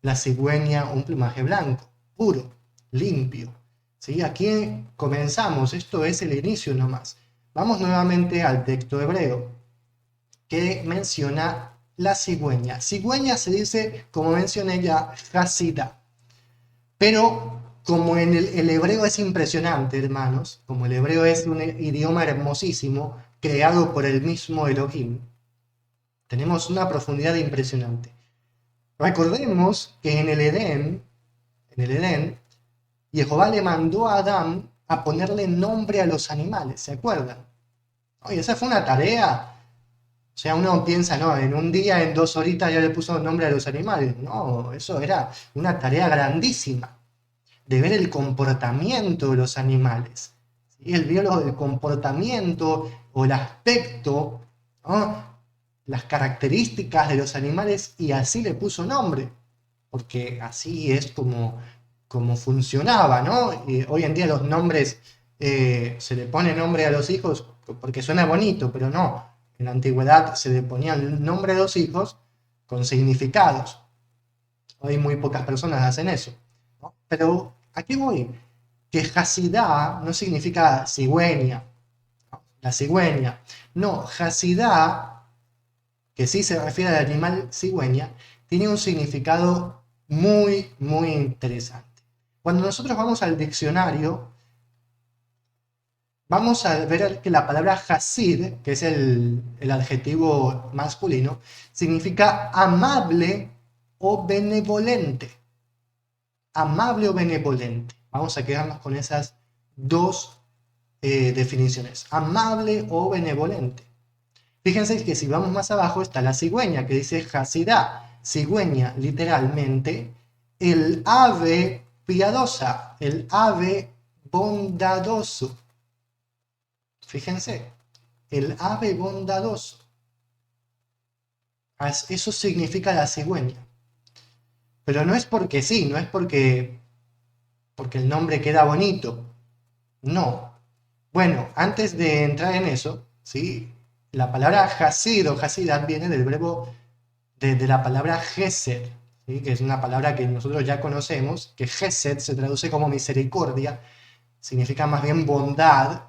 la cigüeña un plumaje blanco, puro, limpio. ¿Sí? Aquí comenzamos, esto es el inicio nomás. Vamos nuevamente al texto hebreo, que menciona la cigüeña. Cigüeña se dice, como mencioné ya, Hasidah. Pero como en el hebreo es impresionante, hermanos, como el hebreo es un idioma hermosísimo, creado por el mismo Elohim, tenemos una profundidad impresionante. Recordemos que en el Edén, Jehová le mandó a Adán a ponerle nombre a los animales, ¿se acuerdan? Oye, esa fue una tarea. O sea, uno piensa, no, en un día, en 2 horitas ya le puso nombre a los animales. No, eso era una tarea grandísima, de ver el comportamiento de los animales, Y él vio el comportamiento o el aspecto, ¿no? Las características de los animales y así le puso nombre, porque así es como funcionaba, ¿no? Y hoy en día los nombres, se le pone nombre a los hijos porque suena bonito, pero no. En la antigüedad se le ponía el nombre a los hijos con significados. Hoy muy pocas personas hacen eso, ¿no? Pero ¿a qué voy? Que Hasidá no significa cigüeña, ¿no? La cigüeña. No, Hasidá, que sí se refiere al animal cigüeña, tiene un significado muy, muy interesante. Cuando nosotros vamos al diccionario, vamos a ver que la palabra Hasid, que es el adjetivo masculino, significa amable o benevolente. Amable o benevolente. Vamos a quedarnos con esas dos definiciones. Amable o benevolente. Fíjense que si vamos más abajo está la cigüeña, que dice Hasidá. Cigüeña, literalmente, el ave piadosa, el ave bondadoso. Fíjense, el ave bondadoso. Eso significa la cigüeña. Pero no es porque sí, no es porque el nombre queda bonito. No. Bueno, antes de entrar en eso, ¿sí? La palabra Hasid o Hasidat viene del verbo de la palabra Gesed, ¿sí? Que es una palabra que nosotros ya conocemos, que Gesed se traduce como misericordia, significa más bien bondad,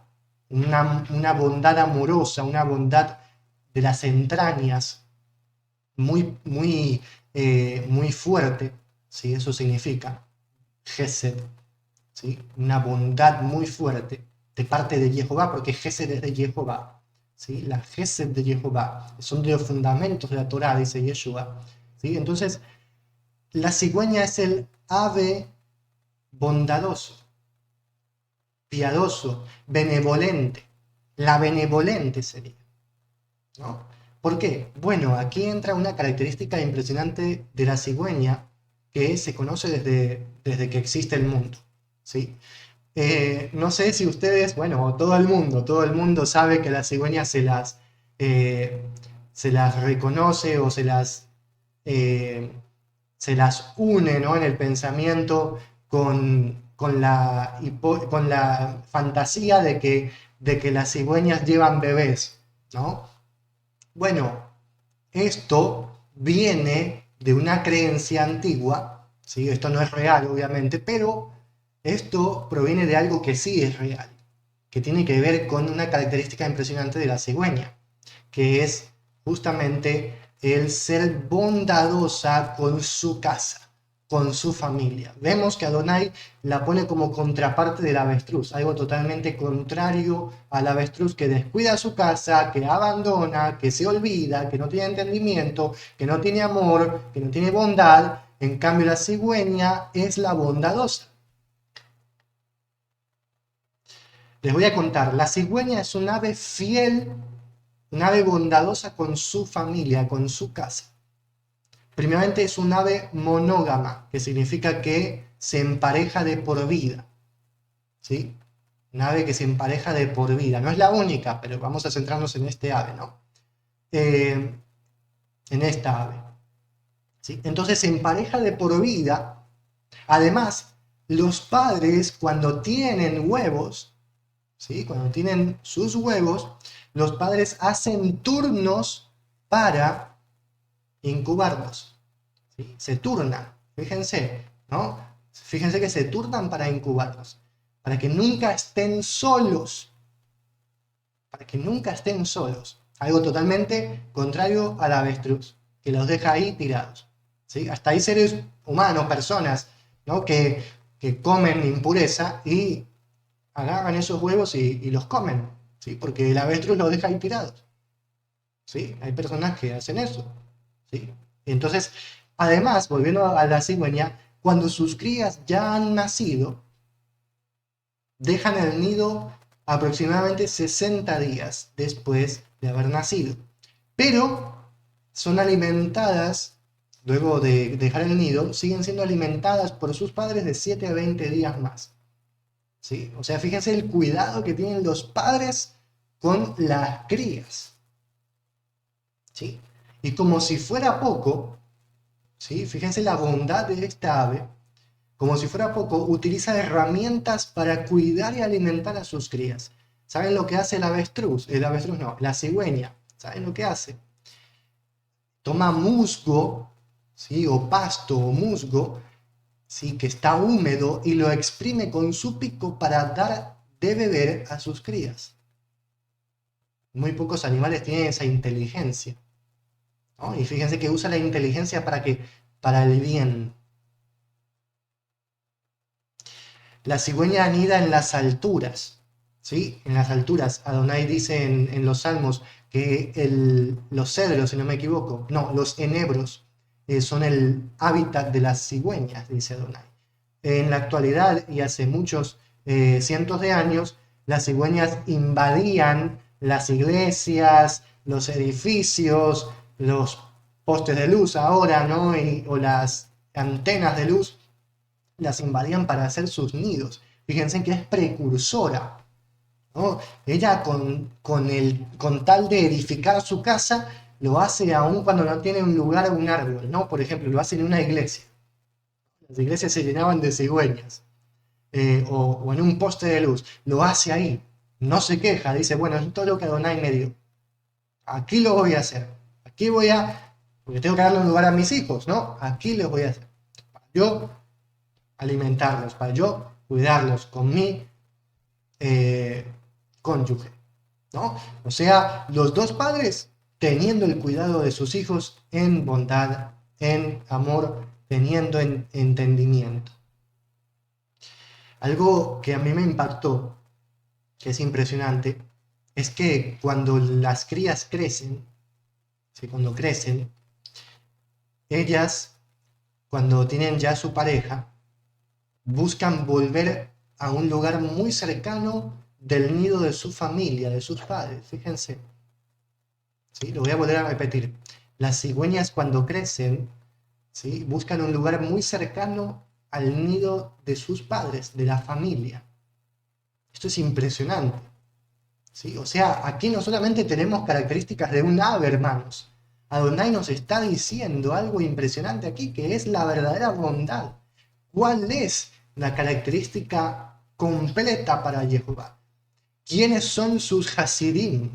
una bondad amorosa, una bondad de las entrañas, muy, muy, muy fuerte, ¿sí? Eso significa Gesed, ¿sí? Una bondad muy fuerte de parte de Jehová, porque Gesed es de Jehová, ¿sí? La Gesed de Jehová son de los fundamentos de la Torá, dice Yeshua, ¿sí? Entonces, la cigüeña es el ave bondadoso, piadoso, benevolente. La benevolente sería, ¿no? ¿Por qué? Bueno, aquí entra una característica impresionante de la cigüeña que se conoce desde que existe el mundo, ¿sí? No sé si ustedes, bueno, todo el mundo sabe que las cigüeñas eh, se las reconoce o eh, se las une, ¿no? En el pensamiento con la fantasía de que las cigüeñas llevan bebés, ¿no? Bueno, esto viene de una creencia antigua, ¿sí? Esto no es real, obviamente, pero esto proviene de algo que sí es real, que tiene que ver con una característica impresionante de la cigüeña, que es justamente el ser bondadosa con su casa, con su familia. Vemos que Adonai la pone como contraparte del avestruz, algo totalmente contrario al avestruz que descuida su casa, que abandona, que se olvida, que no tiene entendimiento, que no tiene amor, que no tiene bondad. En cambio, la cigüeña es la bondadosa. Les voy a contar, la cigüeña es un ave fiel, un ave bondadosa con su familia, con su casa. Primeramente es un ave monógama, que significa que se empareja de por vida, ¿sí? Un ave que se empareja de por vida. No es la única, pero vamos a centrarnos en este ave, ¿no? En esta ave, ¿sí? Entonces se empareja de por vida. Además, los padres cuando tienen huevos, ¿sí? Cuando tienen sus huevos, los padres hacen turnos para incubarlos, ¿sí? Se turnan, fíjense, ¿no? Fíjense que se turnan para incubarlos, para que nunca estén solos, para que nunca estén solos. Algo totalmente contrario al avestruz, que los deja ahí tirados, ¿sí? Hasta hay seres humanos, personas, ¿no? que comen impureza y agarran esos huevos y los comen, ¿sí? Porque el avestruz los deja ahí tirados, ¿sí? Hay personas que hacen eso, ¿sí? Entonces, además, volviendo a la cigüeña, cuando sus crías ya han nacido, dejan el nido aproximadamente 60 días después de haber nacido. Pero son alimentadas, luego de dejar el nido, siguen siendo alimentadas por sus padres de 7 a 20 días más. ¿sí? O sea, fíjense el cuidado que tienen los padres con las crías, ¿sí? Y como si fuera poco, ¿sí? Fíjense la bondad de esta ave, como si fuera poco, utiliza herramientas para cuidar y alimentar a sus crías. ¿Saben lo que hace el avestruz no, la cigüeña? ¿Saben lo que hace? Toma musgo, ¿sí? O pasto o musgo, ¿sí? Que está húmedo y lo exprime con su pico para dar de beber a sus crías. Muy pocos animales tienen esa inteligencia, ¿no? Y fíjense que usa la inteligencia para que, para el bien. La cigüeña anida en las alturas, ¿sí? En las alturas. Adonai dice en los Salmos que los cedros, si no me equivoco, no, los enebros son el hábitat de las cigüeñas, dice Adonai. En la actualidad y hace muchos cientos de años, las cigüeñas invadían las iglesias, los edificios, los postes de luz ahora, ¿no? O las antenas de luz las invadían para hacer sus nidos. Fíjense que es precursora, ¿no? Ella con tal de edificar su casa, lo hace aún cuando no tiene un lugar o un árbol, ¿no? Por ejemplo, lo hace en una iglesia. Las iglesias se llenaban de cigüeñas, o en un poste de luz. Lo hace ahí. No se queja, dice, bueno, es todo lo que Adonai me dio. Aquí lo voy a hacer. Aquí voy a, porque tengo que darle un lugar a mis hijos, ¿no? Aquí les voy a hacer. Yo alimentarlos, para yo cuidarlos con mi eh, cónyuge, ¿no? O sea, los dos padres teniendo el cuidado de sus hijos en bondad, en amor, teniendo entendimiento. Algo que a mí me impactó, que es impresionante, es que cuando las crías crecen, ¿sí? Cuando crecen, ellas, cuando tienen ya su pareja, buscan volver a un lugar muy cercano del nido de su familia, de sus padres. Fíjense, ¿sí? Lo voy a volver a repetir. Las cigüeñas cuando crecen, ¿sí? Buscan un lugar muy cercano al nido de sus padres, de la familia. Esto es impresionante, ¿sí? O sea, aquí no solamente tenemos características de un ave, hermanos. Adonai nos está diciendo algo impresionante aquí, que es la verdadera bondad. ¿Cuál es la característica completa para Jehová? ¿Quiénes son sus hasidim?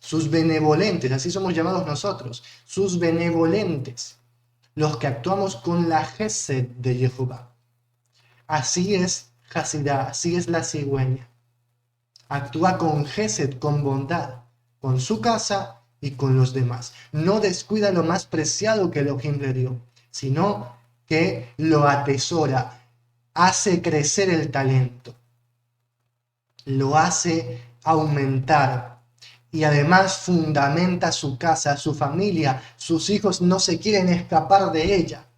Sus benevolentes, así somos llamados nosotros, sus benevolentes, los que actuamos con la gesed de Jehová. Así es Hasidá, así es la cigüeña. Actúa con gesed, con bondad, con su casa y con los demás. No descuida lo más preciado que Elohim le dio, sino que lo atesora, hace crecer el talento, lo hace aumentar y además fundamenta su casa, su familia. Sus hijos no se quieren escapar de ella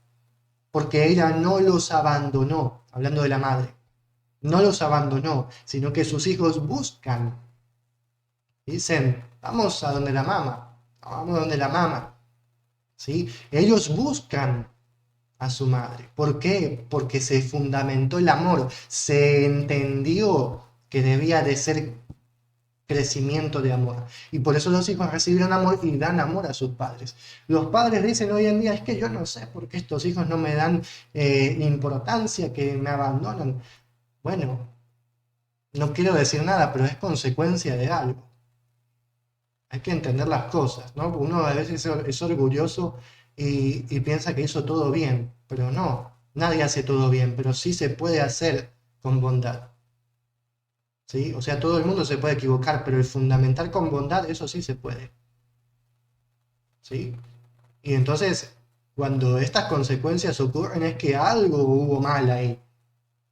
porque ella no los abandonó, hablando de la madre, no los abandonó, sino que sus hijos buscan. Dicen, vamos a donde la mamá, vamos a donde la mamá. ¿Sí? Ellos buscan a su madre. ¿Por qué? Porque se fundamentó el amor, se entendió que debía de ser crecimiento de amor. Y por eso los hijos recibieron amor y dan amor a sus padres. Los padres dicen hoy en día, es que yo no sé por qué estos hijos no me dan importancia, que me abandonan. Bueno, no quiero decir nada, pero es consecuencia de algo. Hay que entender las cosas, ¿no? Uno a veces es orgulloso y piensa que hizo todo bien, pero no, nadie hace todo bien, pero sí se puede hacer con bondad. ¿Sí? O sea, todo el mundo se puede equivocar, pero el fundamental con bondad, eso sí se puede. ¿Sí? Y entonces, cuando estas consecuencias ocurren, es que algo hubo mal ahí.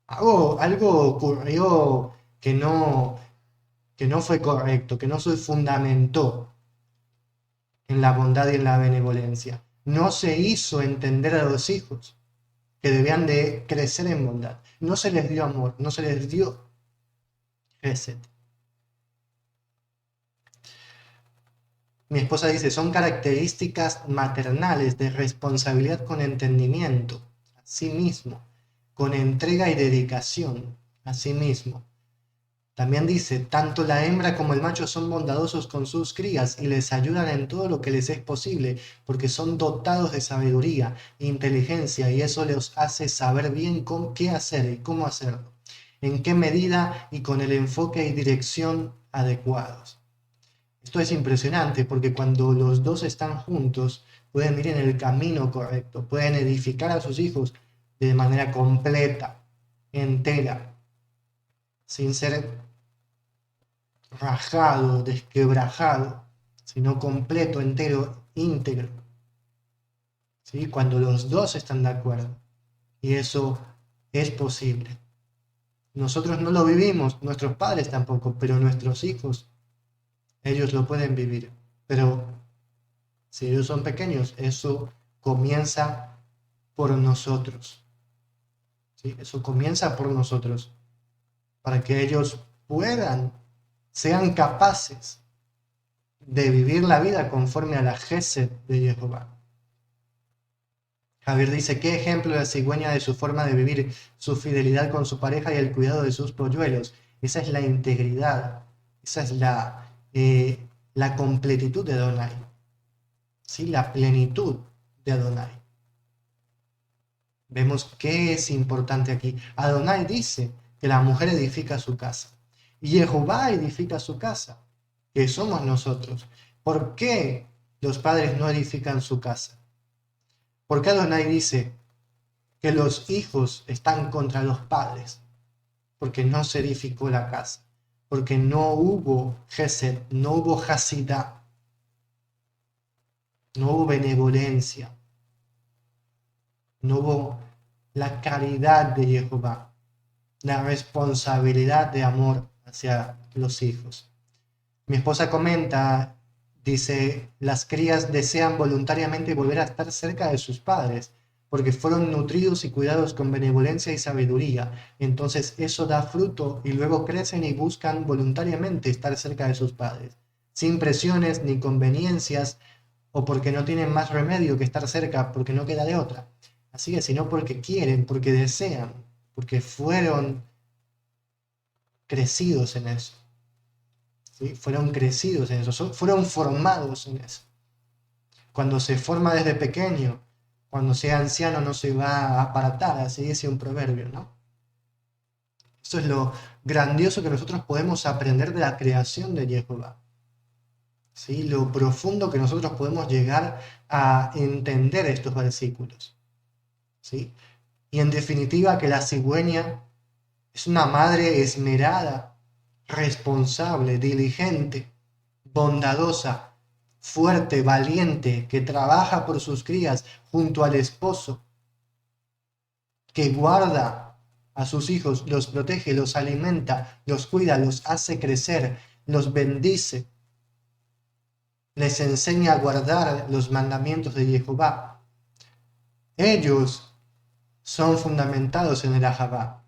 Algo ocurrió que no fue correcto, que no se fundamentó en la bondad y en la benevolencia. No se hizo entender a los hijos que debían de crecer en bondad. No se les dio amor, no se les dio gesed. Mi esposa dice, son características maternales de responsabilidad con entendimiento, a sí mismo, con entrega y dedicación. a sí mismo. También dice, tanto la hembra como el macho son bondadosos con sus crías y les ayudan en todo lo que les es posible, porque son dotados de sabiduría e inteligencia y eso les hace saber bien qué hacer y cómo hacerlo, en qué medida y con el enfoque y dirección adecuados. Esto es impresionante porque cuando los dos están juntos pueden ir en el camino correcto, pueden edificar a sus hijos de manera completa, entera, sin ser rajado, desquebrajado, sino completo, entero, íntegro. ¿Sí? Cuando los dos están de acuerdo. Y eso es posible. Nosotros no lo vivimos, nuestros padres tampoco, pero nuestros hijos, ellos lo pueden vivir. Pero si ellos son pequeños, eso comienza por nosotros. ¿Sí? Eso comienza por nosotros. Para que ellos sean capaces de vivir la vida conforme a la Gesed de Jehová. Javier dice, ¿qué ejemplo la cigüeña de su forma de vivir, su fidelidad con su pareja y el cuidado de sus polluelos? Esa es la integridad, esa es la completitud de Adonai, ¿sí? La plenitud de Adonai. Vemos qué es importante aquí. Adonai dice que la mujer edifica su casa y Jehová edifica su casa, que somos nosotros. ¿Por qué los padres no edifican su casa? ¿Por qué Adonai dice que los hijos están contra los padres? Porque no se edificó la casa, porque no hubo Gesed, no hubo Hasidá, no hubo benevolencia, no hubo la caridad de Jehová, la responsabilidad de amor hacia los hijos. Mi esposa comenta, dice, las crías desean voluntariamente volver a estar cerca de sus padres, porque fueron nutridos y cuidados con benevolencia y sabiduría. Entonces eso da fruto y luego crecen y buscan voluntariamente estar cerca de sus padres, sin presiones ni conveniencias, o porque no tienen más remedio que estar cerca, porque no queda de otra. Así que sino porque quieren, porque desean, porque fueron crecidos en eso. ¿Sí? Fueron crecidos en eso, fueron formados en eso. Cuando se forma desde pequeño, cuando sea anciano no se va a aparatar, así dice un proverbio, ¿no? Eso es lo grandioso que nosotros podemos aprender de la creación de Jehová. ¿Sí? Lo profundo que nosotros podemos llegar a entender estos versículos. ¿Sí? Y en definitiva que la cigüeña es una madre esmerada, responsable, diligente, bondadosa, fuerte, valiente, que trabaja por sus crías junto al esposo, que guarda a sus hijos, los protege, los alimenta, los cuida, los hace crecer, los bendice, les enseña a guardar los mandamientos de Jehová. Ellos son fundamentados en el Ahavá,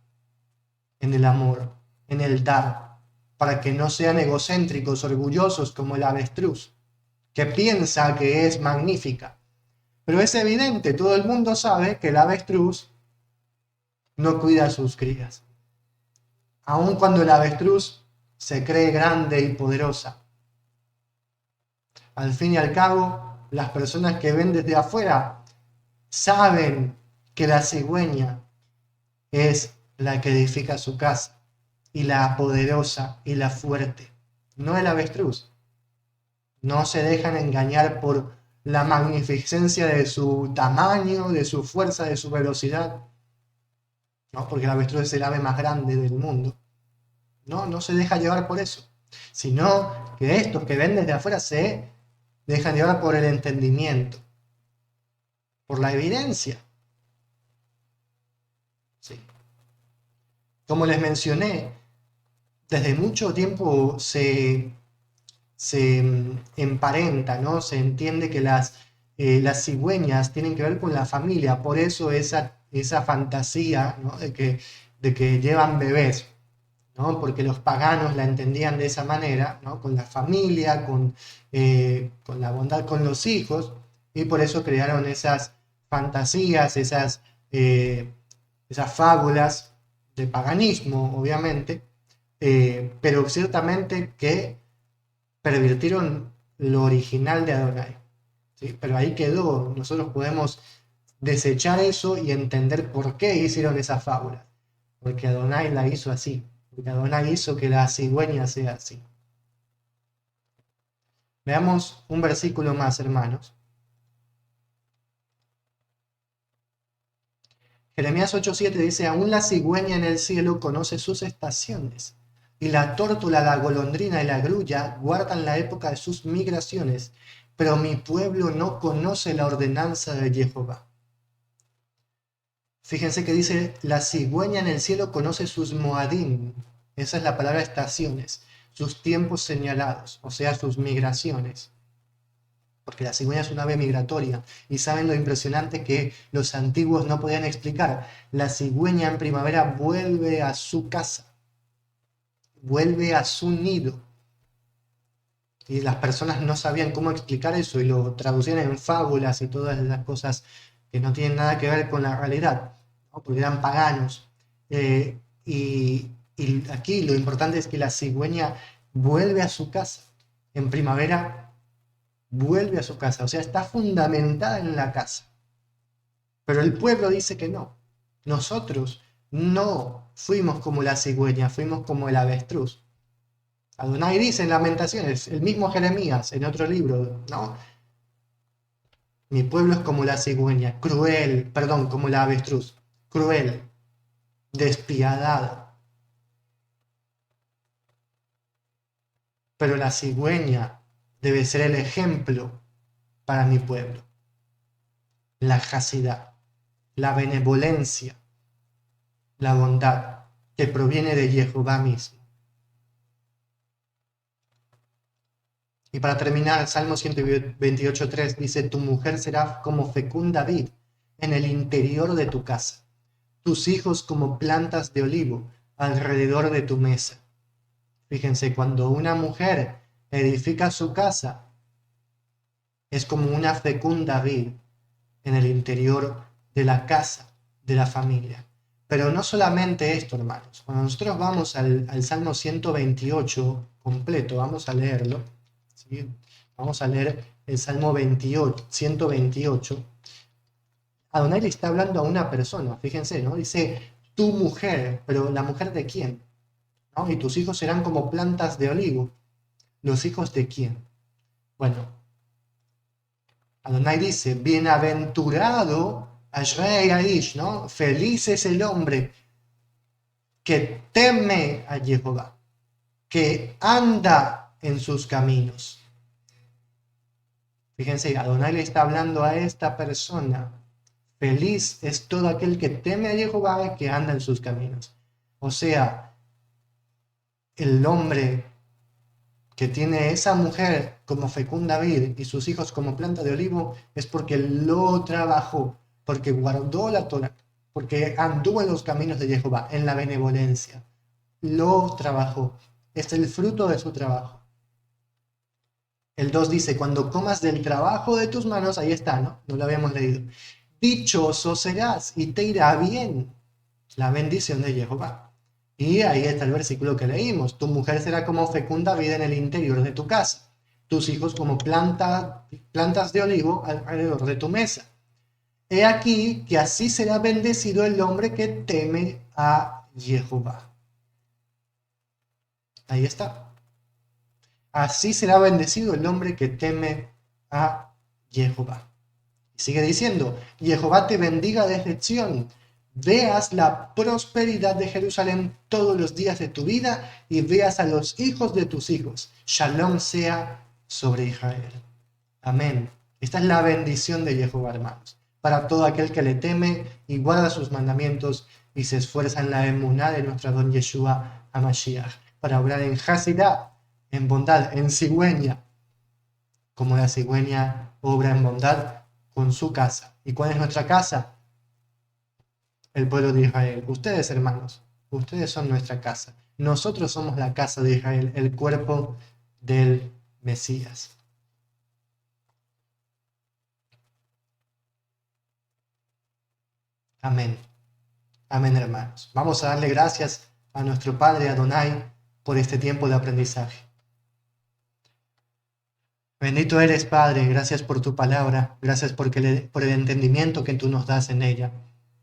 en el amor, en el dar, para que no sean egocéntricos, orgullosos como el avestruz, que piensa que es magnífica. Pero es evidente, todo el mundo sabe que el avestruz no cuida a sus crías. Aun cuando el avestruz se cree grande y poderosa. Al fin y al cabo, las personas que ven desde afuera saben que la cigüeña es la que edifica su casa, y la poderosa y la fuerte, no el avestruz. No se dejan engañar por la magnificencia de su tamaño, de su fuerza, de su velocidad, ¿no? Porque el avestruz es el ave más grande del mundo. No se deja llevar por eso, sino que estos que ven desde afuera se dejan llevar por el entendimiento, por la evidencia. Sí. Como les mencioné, desde mucho tiempo se emparenta, ¿no? Se entiende que las cigüeñas tienen que ver con la familia, por eso esa fantasía, ¿no? de que llevan bebés, ¿no? Porque los paganos la entendían de esa manera, ¿no? Con la familia, con la bondad con los hijos, y por eso crearon esas fantasías, esas fábulas de paganismo, obviamente, pero ciertamente que pervirtieron lo original de Adonai. ¿Sí? Pero ahí quedó. Nosotros podemos desechar eso y entender por qué hicieron esa fábula. Porque Adonai la hizo así. Porque Adonai hizo que la cigüeña sea así. Veamos un versículo más, hermanos. Jeremías 8:7 dice, aún la cigüeña en el cielo conoce sus estaciones, y la tórtola, la golondrina y la grulla guardan la época de sus migraciones, pero mi pueblo no conoce la ordenanza de Jehová. Fíjense que dice, la cigüeña en el cielo conoce sus moadim, esa es la palabra estaciones, sus tiempos señalados, o sea, sus migraciones. Porque la cigüeña es una ave migratoria, y saben lo impresionante que los antiguos no podían explicar. La cigüeña en primavera vuelve a su casa, vuelve a su nido. Y las personas no sabían cómo explicar eso y lo traducían en fábulas y todas las cosas que no tienen nada que ver con la realidad, ¿no? Porque eran paganos. Y aquí lo importante es que la cigüeña vuelve a su casa. En primavera vuelve a su casa, o sea, está fundamentada en la casa. Pero el pueblo dice que no. Nosotros no fuimos como la cigüeña, fuimos como el avestruz. Adonai dice en Lamentaciones, el mismo Jeremías en otro libro, ¿no? Mi pueblo es como la cigüeña, cruel, perdón, como la avestruz, cruel, despiadada. Pero la cigüeña debe ser el ejemplo para mi pueblo. La jacidad, la benevolencia, la bondad que proviene de Jehová mismo. Y para terminar, Salmo 128:3 dice, tu mujer será como fecunda vid en el interior de tu casa, tus hijos como plantas de olivo alrededor de tu mesa. Fíjense, cuando una mujer edifica su casa, es como una fecunda vid en el interior de la casa, de la familia. Pero no solamente esto, hermanos. Cuando nosotros vamos al Salmo 128 completo, vamos a leerlo, ¿sí? Vamos a leer el Salmo 28, 128. Adonai le está hablando a una persona, fíjense, ¿no? Dice, tu mujer, pero ¿la mujer de quién? ¿No? Y tus hijos serán como plantas de olivo. ¿Los hijos de quién? Bueno, Adonai dice, bienaventurado Ashrei Aish, ¿no? Feliz es el hombre que teme a Jehová, que anda en sus caminos. Fíjense, Adonai le está hablando a esta persona. Feliz es todo aquel que teme a Jehová y que anda en sus caminos. O sea, el hombre que tiene esa mujer como fecunda vid y sus hijos como planta de olivo es porque lo trabajó, porque guardó la Torah, porque anduvo en los caminos de Jehová, en la benevolencia. Lo trabajó. Es el fruto de su trabajo. El 2 dice, cuando comas del trabajo de tus manos, ahí está, ¿no? No lo habíamos leído. Dichoso serás y te irá bien. La bendición de Jehová. Y ahí está el versículo que leímos. Tu mujer será como fecunda vid en el interior de tu casa. Tus hijos como plantas de olivo alrededor de tu mesa. He aquí que así será bendecido el hombre que teme a Jehová. Ahí está. Así será bendecido el hombre que teme a Jehová. Y sigue diciendo, Jehová te bendiga desde Sión, veas la prosperidad de Jerusalén todos los días de tu vida y veas a los hijos de tus hijos. Shalom sea sobre Israel. Amén. Esta es la bendición de Jehová, hermanos, para todo aquel que le teme y guarda sus mandamientos y se esfuerza en la emuná de nuestro don Yeshua HaMashiach, para obrar en Hasidá, en bondad, en cigüeña, como la cigüeña obra en bondad con su casa. ¿Y cuál es nuestra casa? El pueblo de Israel. Ustedes, hermanos, ustedes son nuestra casa. Nosotros somos la casa de Israel, el cuerpo del Mesías. Amén. Amén, hermanos. Vamos a darle gracias a nuestro Padre Adonai por este tiempo de aprendizaje. Bendito eres, Padre, gracias por tu palabra, gracias por el entendimiento que tú nos das en ella,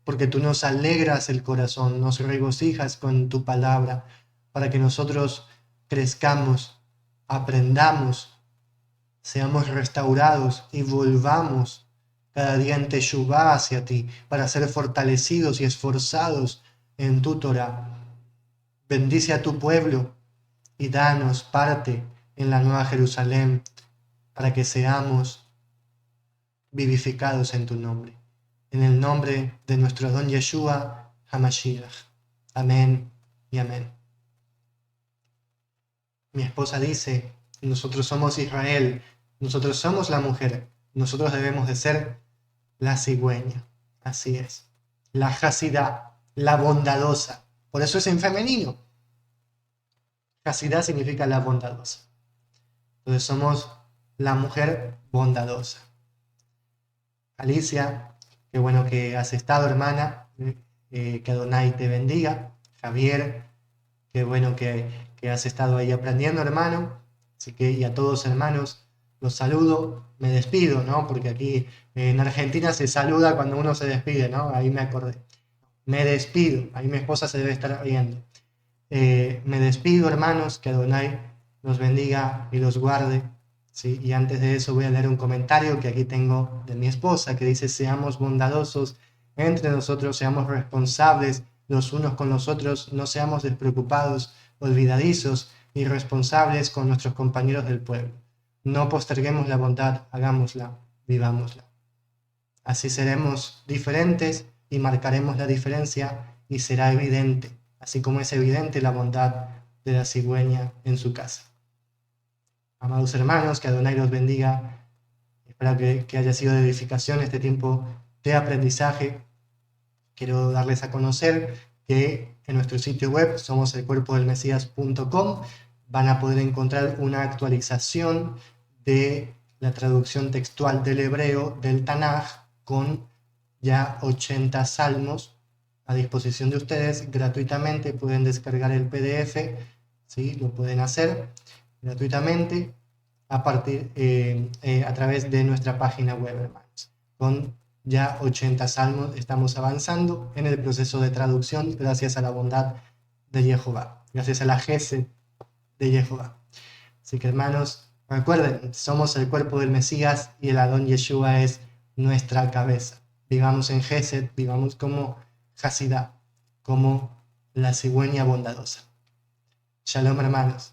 porque tú nos alegras el corazón, nos regocijas con tu palabra, para que nosotros crezcamos, aprendamos, seamos restaurados y volvamos cada día en Teshuvá hacia ti, para ser fortalecidos y esforzados en tu Torah. Bendice a tu pueblo y danos parte en la Nueva Jerusalén, para que seamos vivificados en tu nombre. En el nombre de nuestro Adón Yeshua HaMashiach. Amén y amén. Mi esposa dice, nosotros somos Israel, nosotros somos la mujer, nosotros debemos de ser la cigüeña. Así es. La Hasidá, la bondadosa. Por eso es en femenino. Hasidá significa la bondadosa. Entonces somos la mujer bondadosa. Alicia, qué bueno que has estado, hermana, que Adonai te bendiga. Javier, qué bueno que has estado ahí aprendiendo, hermano. Así que, y a todos, hermanos, los saludo, me despido, ¿no? Porque aquí en Argentina se saluda cuando uno se despide, ¿no? Ahí me acordé. Me despido, ahí mi esposa se debe estar riendo. Me despido, hermanos, que Adonai los bendiga y los guarde. ¿Sí? Y antes de eso voy a leer un comentario que aquí tengo de mi esposa que dice: seamos bondadosos entre nosotros, seamos responsables los unos con los otros, no seamos despreocupados, olvidadizos, irresponsables con nuestros compañeros del pueblo. No posterguemos la bondad, hagámosla, vivámosla. Así seremos diferentes y marcaremos la diferencia y será evidente, así como es evidente la bondad de la cigüeña en su casa. Amados hermanos, que Adonai los bendiga. Espero que haya sido de edificación este tiempo de aprendizaje. Quiero darles a conocer que en nuestro sitio web somoselcuerpodelmesias.com van a poder encontrar una actualización de la traducción textual del hebreo del Tanaj con ya 80 salmos a disposición de ustedes gratuitamente. Pueden descargar el PDF, ¿sí? Lo pueden hacer gratuitamente a través de nuestra página web, hermanos. Con ya 80 salmos estamos avanzando en el proceso de traducción gracias a la bondad de Jehová, gracias a la Gesed de Jehová. Así que, hermanos, recuerden, somos el cuerpo del Mesías y el Adón Yeshua es nuestra cabeza. Vivamos en Gesed, vivamos como Hasidá, como la cigüeña bondadosa. Shalom, hermanos.